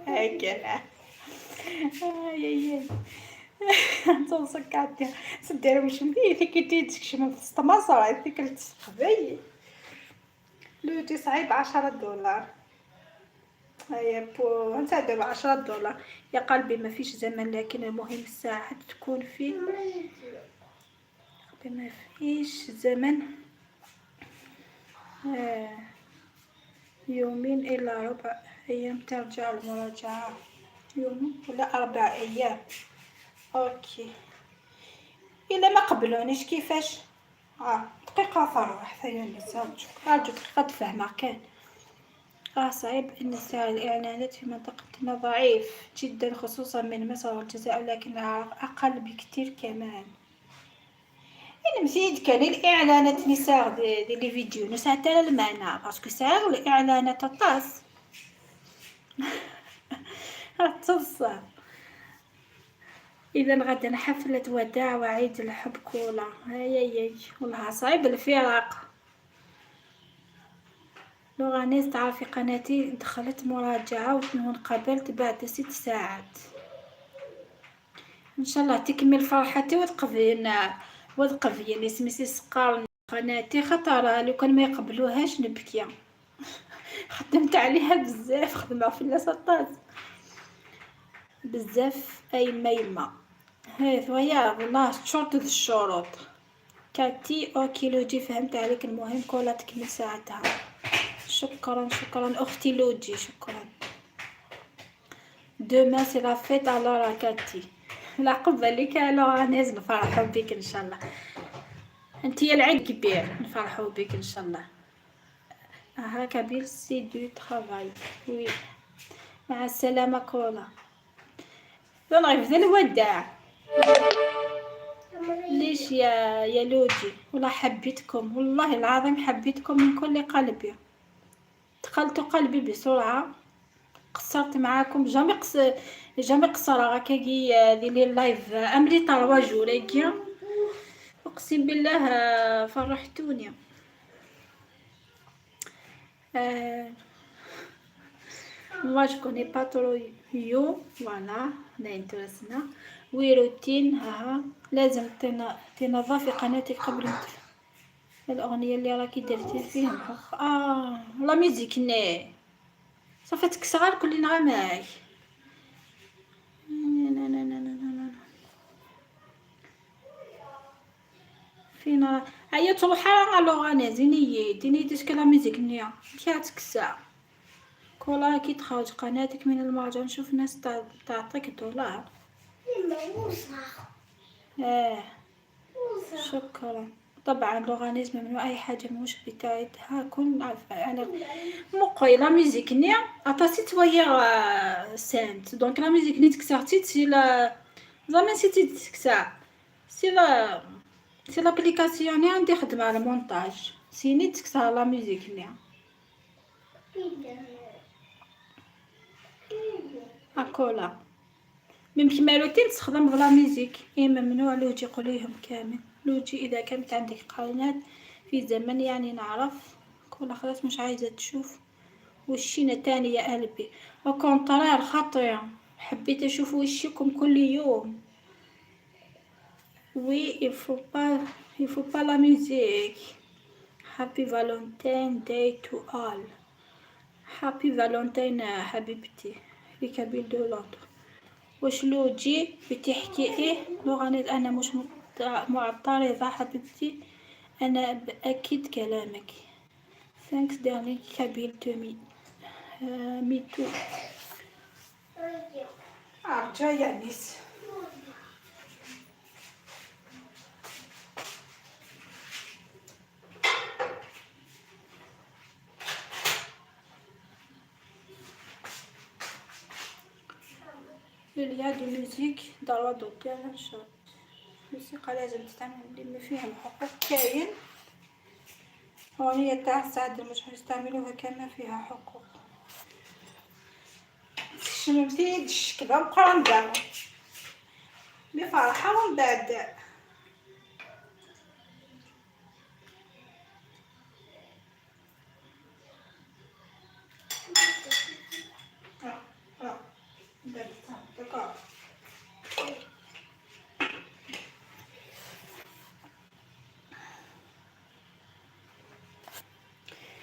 هاكا ياي توصك عادي سدير واش مديتي كي تيدك من وسط مصر هذيك التسقبي لو صعيب $10. هيا بو نتا دابا $10 يا قلبي ما فيش زمن لكن المهم الساعة تكون في ما فيش زمن يومين إلى 4 أيام ترجع المراجعة يوم ولا 4 أيام. اوكي الا ما قبلونيش كيفاش دقيقه فرح ثاني نساعدك دقيقه تفهمها كان صعيب ان سعر الاعلانات في منطقتنا ضعيف جدا خصوصا من مصر والجزائر لكنها اقل بكثير كمان. انا مزيد كان الاعلانات نساء دي لي فيديو نساء تاع المعنى باسكو سعر الاعلانات طاس تصح. اذا غدا حفلة وداع وعيد الحب كولا. هاي والله صعيب الفراق. لوغانيس تعرفي قناتي دخلت مراجعة وانقبلت بعد 6 ساعات. ان شاء الله تكمل فرحتي وتقفين سميتي سقار قناتي، خطر لو كان ما يقبلوهاش نبكي. خدمت عليها بزاف، خدمة في اللاصطاط بزاف اي ميمة. هاي ثويا والله شرط ذي الشروط. كاتي اوكي لوجي فهمت عليك، المهم كولا تكمل ساعتها. شكرا اختي لوجي، شكرا. دوما سي لا فيت الوغ كاتي. لا قبلك الوغ نازل نفرحو بك ان شاء الله. انتي العيد كبير نفرحو بك ان شاء الله. هاكا بيل سي دو ترافاي. وي مع السلامة كولا. نغيف ذا الوداع. ليش يا لوجي؟ والله حبيتكم، والله العظيم حبيتكم من كل قلبي. دخلت قلبي بسرعة. قصرت معاكم جامي قصر هكاكي ديري اللايف امري طرواجو لكن اقسم بالله فرحتوني. moi je connais pas trop you voilà لا انترسنا. وي روتين ها لازم تنظفي قناتك قبل الاغنيه اللي راكي درتي فيهم حق. لا ميوزيك ني صافي تكسر كل نهار معاي. فينا هيا تروح على لوغاني ديني ديسك لا ميوزيك نيا كي تكسا كولا كي تخرج قناتك من المرجع نشوف ناس تعطيك دولار. اه شكرا. طبعا لوغانيزم ممنوع اي حاجه مش بتاعتها كل عارفه انا مقوي لا ميوزيك نيا اطاسيت ويا سانت دونك لا ميوزيك ني تكسرتي سي لا زعما سيتي تكسا سي لابليكاسيون ني عندي خدمه على مونتاج سيني تكسر لا ميوزيك نيا اكولا ممكن ما روتين تستخدم بلا ميوزيك ممنوع لوجي قوليهم كامل. لوجي اذا كانت عندك قناة في زمن يعني نعرف كل خلاص مش عايزة تشوف وشينا تاني يا قلبي وكونترير خطير. حبيت اشوف وشكم كل يوم. وي il faut pas la musique. happy valentine day to all. happy valentine حبيبتي في كابيل دولار. واش لوجي بتحكي ايه لغنيت انا مش معترضة حبيبتي، انا باكد كلامك. ثانكس دارلينج كابيل تومي ميتو. ارجع يا نيس. ليا دو ميوزيك ضرورة دوتير نشاط. الموسيقى لازم تستعمل اللي فيهم حقوق كاين. هونية تاع السعادة مش هنستعملوها كما فيها حقوق. شممتي دش كذا نبقاو ندارو بفرحة ومن بعد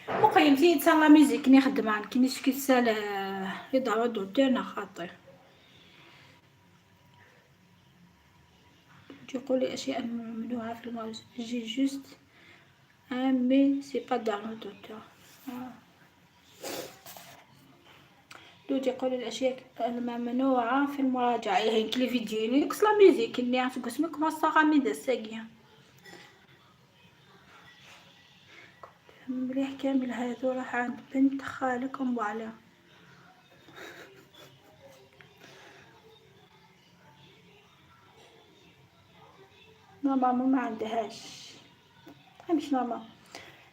مقيمتي تسال لا ميوزيك نخدم عن كينيش كيسال يضرب دوتيرنا خاطر تقولي اشياء ممنوعة في الموز جي جوست مي سي با دارو دوتور. دو تقول الاشياء الممنوعة في المراجعة هيك لي فيديو نكس لا ميوزيك اللي عندك اسمك مصاغة ميدا ساقية مليح كامل. هذو راح عند بنت خالك ام على ماما ما عندهاش مش ماما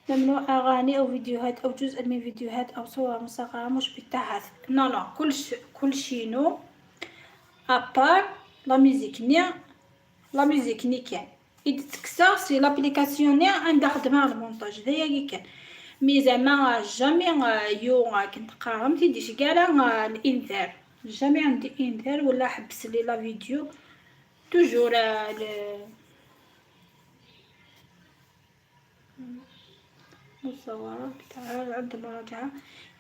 ممنوع أغاني أو فيديوهات أو جزء من فيديوهات أو صور مصغرة مش بالتحدث. نو كل شي نو أبار لا ميوزيك ني كان إذا تكسر سي لابليكاسيون ني عندها خدمة المونتاج هذايا كي كان. مي زعما جامي كنت قارا متيديش كاع الانذار، جامي عندي انذار ولا حبس لي لا فيديو توجور مصورة بتاع عند المراجعة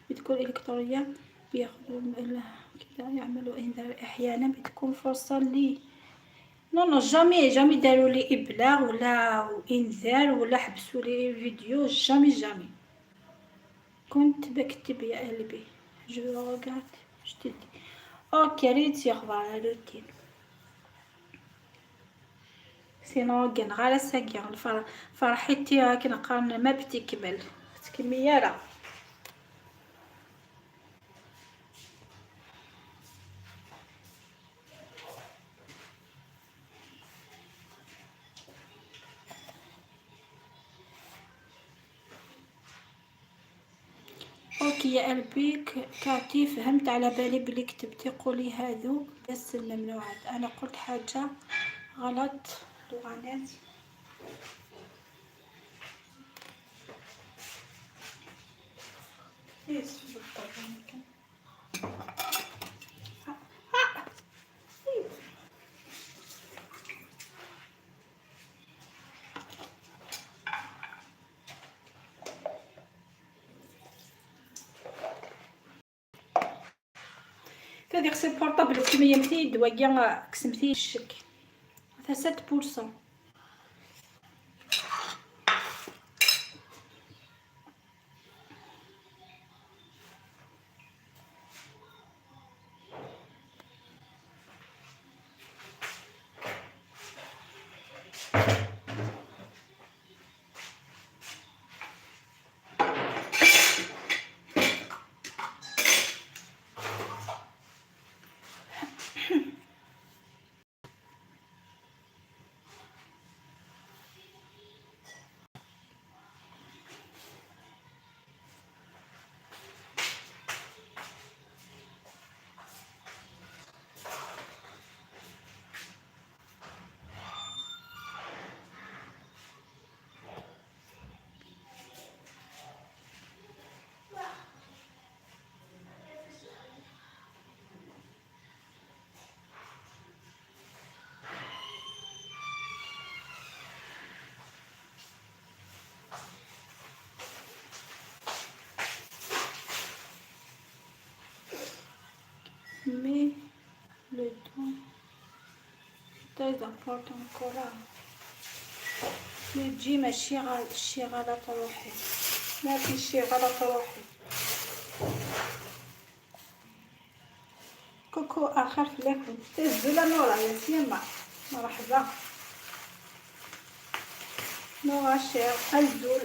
بتكون إلكترونية بياخدوا كذا يعملوا إنذار أحيانا بتكون فرصة لي نو جامي داروا لي إبلاغ ولا إنذار ولا حبسوا لي فيديو جامي كنت بكتب يا قلبي جو روغارد جديد اوكي ريت يخضع على روتين سينو كان غير ساكي فرحتي كنقارن ما بتكمل تكمية لا اوكي يا قلبي كاتي فهمت على بالي بلي كتبتي قولي هذو بس الممنوعات انا قلت حاجة غلط لغانات يس بالطبع كادير سي بورطابل كمية متي دوايا كسمتي الشك هذا 7%. Mais le don très important كرة تجي ماشي شي غلط روحي ما في شي غلط روحي كوكو آخر فيكم تزولا نورا يا سيما مرحبا نورا شير الزول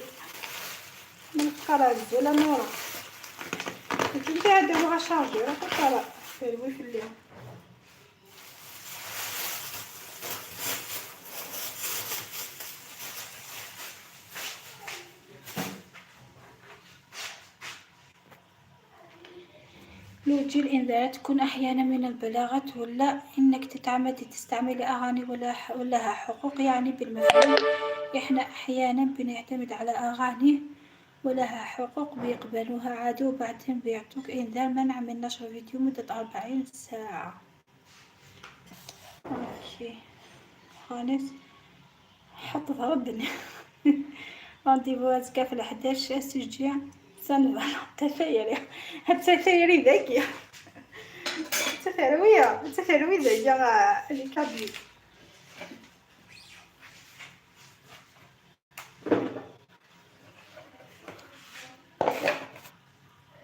من قرا الزولا نورا كنت هذا هو شارجي راه قرا في الويفي اليوم لوجي الإنذارات تكون أحيانا من البلاغات ولا إنك تتعمدي تستعملي أغاني ولها حقوق يعني بالمفهوم إحنا أحيانا بنعتمد على أغاني ولها حقوق بيقبلوها عادي وبعدين بيعطوك إنذار منع من نشر فيديو مدة 40 ساعة. أوكي خالص حط ضربني رانديفو أزكى في 11 تشجيع سنبا تخيلي ذكية تخيلوية ذكية اللي كابي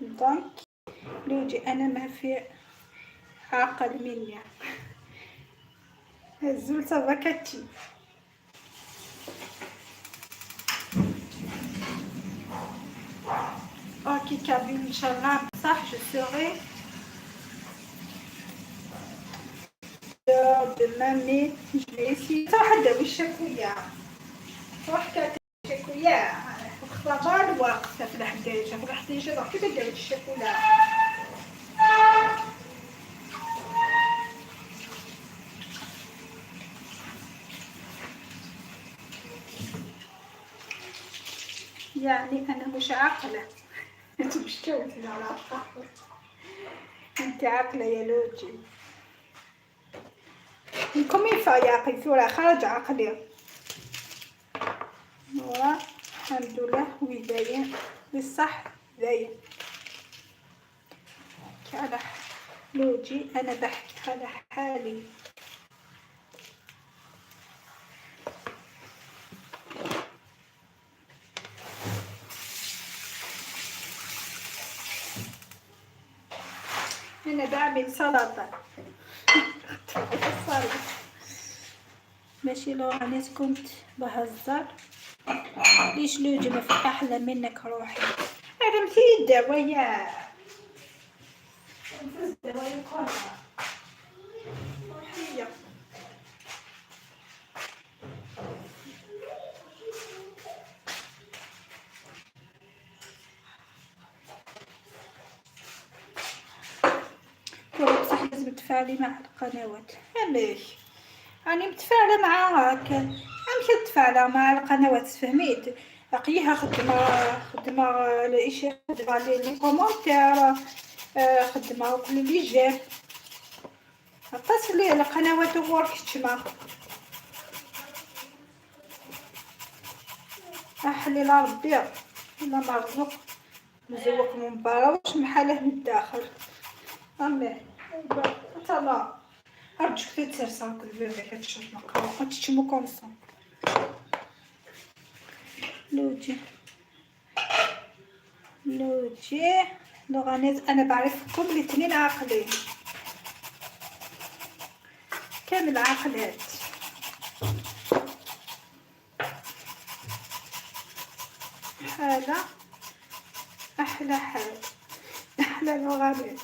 دونك لوجي أنا ما في عقل مني الزول صبكتي اوكي كابي ان شاء الله صح جو سوري demain mais je vais essayer صراحة داوي الشكوية صراحة كانت الشكوية خضار الوقت في الحديجة كيف درت الشوكولا. يعني أنا مش عاقلة. أنت مش توتي على الطاولة. أنت عاقلة يا لوجي. نكون ينفع يعقل ثورة خرج عقلي. الحمد لله ويداين بالصح داين. على لوجي أنا بحكي على حالي. أنا بعمل سلطة. ماشي لو أنا كنت بهزر. ليش لوجي ما في أحلى منك روحي. هذا مثل الدوايا. الدوايا كلها روحية. بصح لازم تفاعلي مع القنوات. علاش راني متفاعله معاك. امشي تفاعله مع القنوات فهميت. لقيها خدمه الاشياء خدمه لي كومونتير. خدمه كل اللي جا اتصل لي القنوات وورك تشما احلي لا ربي الا مرزوق مزوق من برا واش محاله من الداخل. امين تلا أرجوك تتسرسل بالبيبي كتشرب مكرونة كتشمو كومسون. لوجي لغانيز أنا بعرفكم الاثنين عاقلين كامل عاقلات. حالة أحلى حال أحلى لغانيز.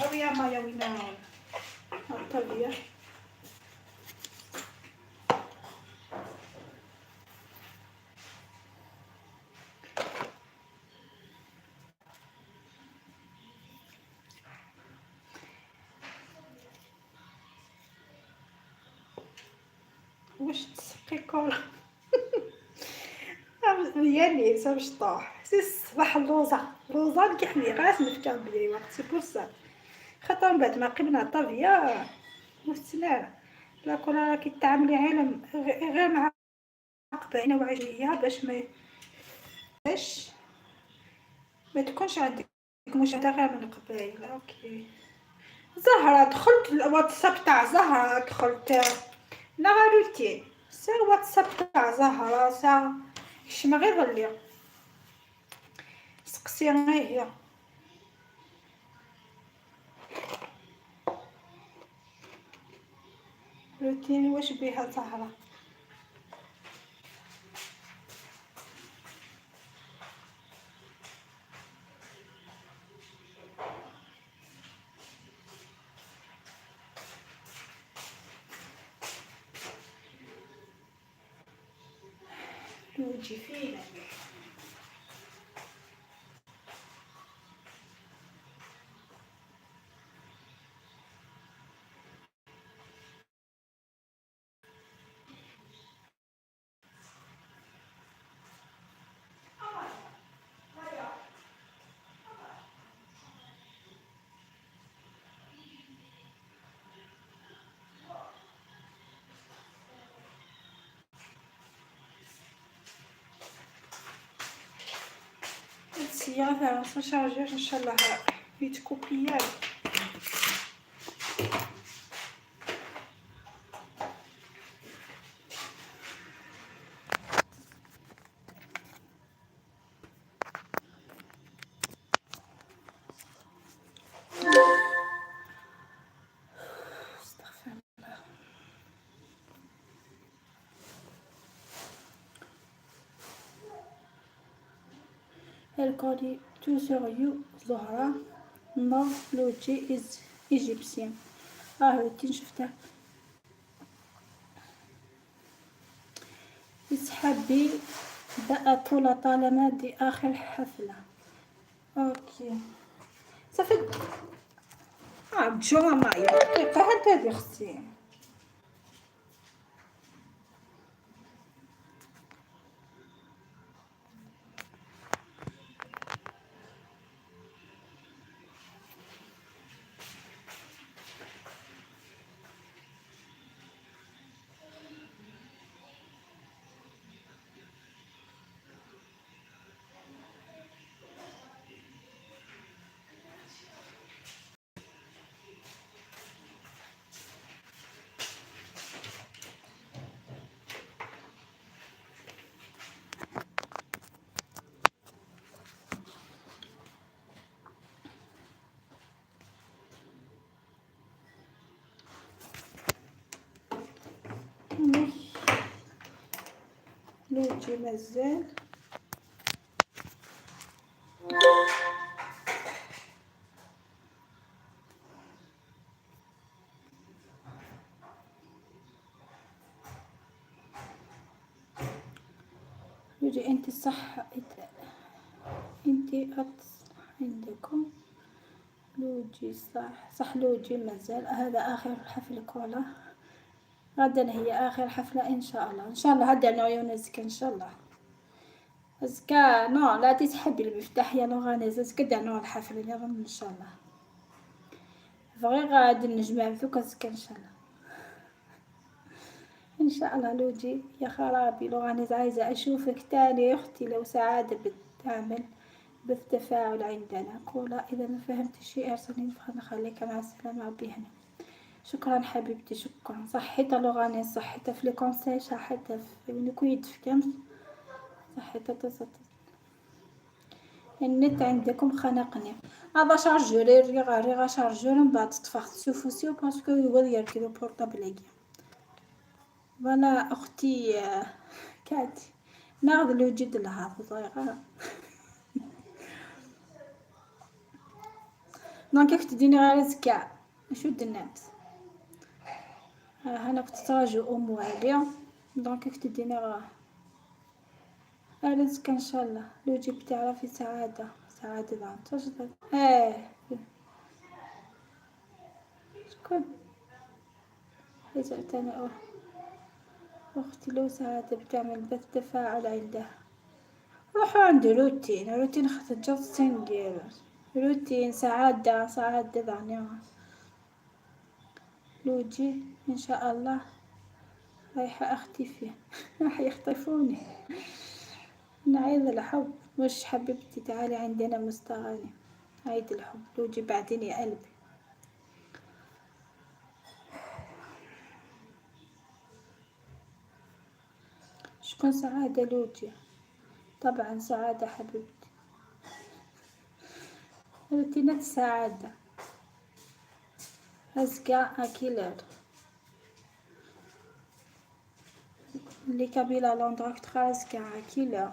أويا ما يوينا الطبيعة. واش تسقي كل يعني باش طاح سي الصباح اللوزة كيحمي غاس نفكر بلي وقت سي بور سا خاطر من بعد ما قبنا طافيه مستناره لا كون راكي تعاملي غير مع قباينه وعجليه باش ما تكونش عندك مشاهدة غير من القبايل. اوكي زهرة دخلت الواتساب تاع زهرة دخلت نغالوتي سير الواتساب تاع زهرة سا شما غير غلي سقسي هي روتين واش بيها زهرة. نوجي فينا السيارة فيها شارجر ان شاء الله يتكوبيال. Elle connaît tout sur you, Zahra. Non, Lottie is égyptien. روتين شفته. اسحبي بقى طالما دي آخر حفلة. اوكي صافي. بتشوفها معايا دقيقة حتى هادي اختي. لوجي مازال. لوجي انت صح، انت عندكم لوجي صح لوجي مازال. هذا آخر حفلة كولا. غدا هي آخر حفلة إن شاء الله. إن شاء الله هدا نوع زكا إن شاء الله. زكا نو لا تسحبي المفتاح يا لوغانيز زكا دا نوع الحفلة يلا إن شاء الله. فغي غادي نجمع ذوكا زكا إن شاء الله. إن شاء الله لوجي يا خرابي لوغانيز عايزة أشوفك تاني يا أختي. لو سعادة بتعمل بالتفاعل عندنا كولا. إذا ما فهمت شيء أرسلني نخليك مع السلامة. ربي يهنيك. شكرا حبيبتي شكرا. صحيت لوغاني صحيت في لي كونساي صحيت في نكويد في كامس صحيت تصط. النت عندكم خنقني. هذا شارجور ريغا شارجور من بعد طفخت سوفوسيو باسكو يولي يركبو بورطابل. فوالا اختي كاتي ناخذ لو جد لها صغيرة. دونك كيف تديني غير زكاء نشد الناس. هنا كنت تراجع ام والية دونك كيف تديني غير زكاء ان شاء الله. لو جبت تعرفي سعادة دعم تجد. شكون رجعتني اختي لو سعادة بتعمل بث تفاعل عندها. روحوا عند روتين خاطر جوستين ديال روتين سعادة عني لوجي ان شاء الله. رايحة اختفي راح يخطفوني. نعيد الحب مش حبيبتي تعالي عندنا مستغاني. عيد الحب لوجي بعدين يا قلبي. شكون سعادة لوجي؟ طبعا سعادة حبيبتي. روتينات سعادة أزكى أكيلر اللي كابيلا لوندراك تخازكى أكيلر.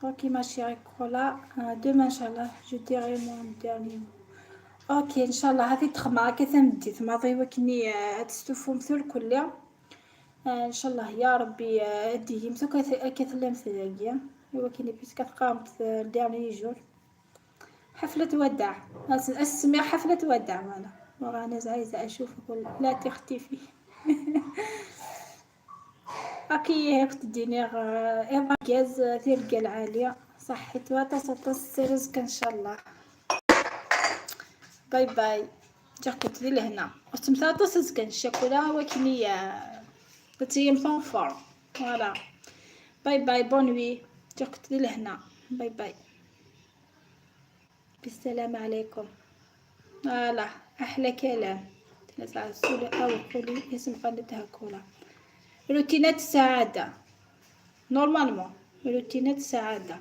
اوكي ما شيري كولا دوما ان شاء الله جو ديري مون ديرني. اوكي ان شاء الله هذه تخمع كثمدي ثم ضيوكني تستوفو مثل كلها ان شاء الله يا ربي. ادي مسوك كثلم ثلاقيا يوكني بيسكا قامت ديرني جور حفلة وداع. اسمي حفلة وداع وانا وانا عايزة اشوفك لا تختفي. اوكي هاك تديني ايضا جاز ثلقة العالية صحيت وتصطس رزق ان شاء الله. باي باي. جاكو تدي لهنا وتمثاطس رزق الشوكولا وكنية تتيم فونفور. فوالا باي باي بونوي. جاكو تدي لهنا باي باي بالسلام عليكم. فوالا احلى كلام تنسى السولة او قولي اسم قناتها كولا. روتينات السعادة نورمالمون روتينات السعادة.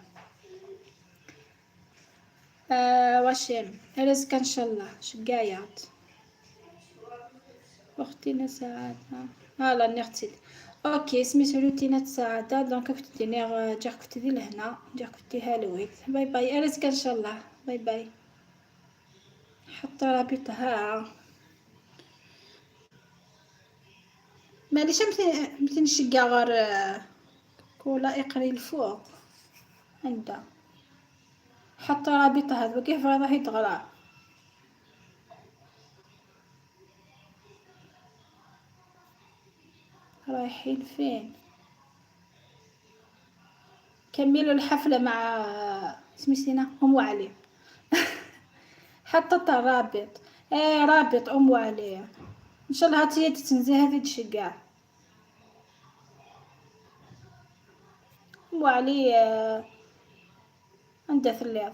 واشم رزق ان شاء الله شقايات اختنا سعادة. لا نغتسل اوكي سميتو روتينات سعادة. دونك كنت ديني جا كنت دي لهنا جا كنت هالويت. باي باي ارزق ان شاء الله. باي باي. حط رابطها معليش متي نشقى غير كولا اقري الفوق عندها. حط رابطها هذا كيف راح يتغرى. رايحين فين؟ كملوا الحفلة مع سميتينا أم علي. حطت الرابط. ايه رابط أم علي ان شاء الله هاتي تتنزي هذه تشقع. أم علي عندها ثلاث.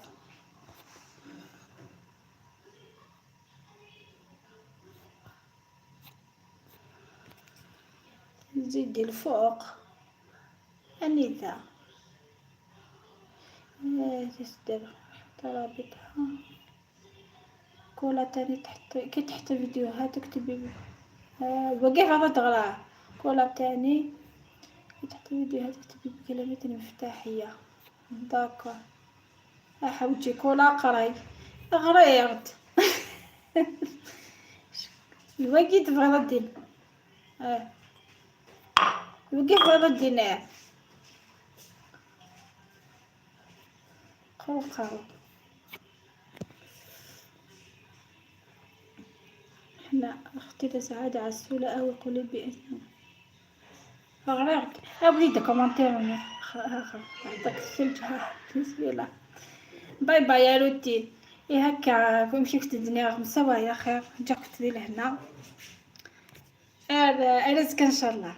زيدي الفوق أنيثة تسدر. حط رابطها كولا تاني تحت كي تحت فيديوهات اكتبي وقف هذا تغرى. كولا تاني كي تحت فيديوهات اكتبي بكلمة مفتاحية. داكا حوجي كولا قراي غريت. الوقت تبغى الدين وقف هذا الدين قرقر. حنا اختي لسعادة عسولة أوي قولي بإذن غريت أبغي كومنتير عطاك السلجة بسم الله. باي باي يا روتين. إيه هكا مشيت الدنيا مسوا يا خير جا كنت دي لهنا رزق إن شاء الله.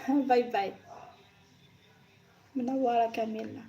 باي باي منورة كاملة.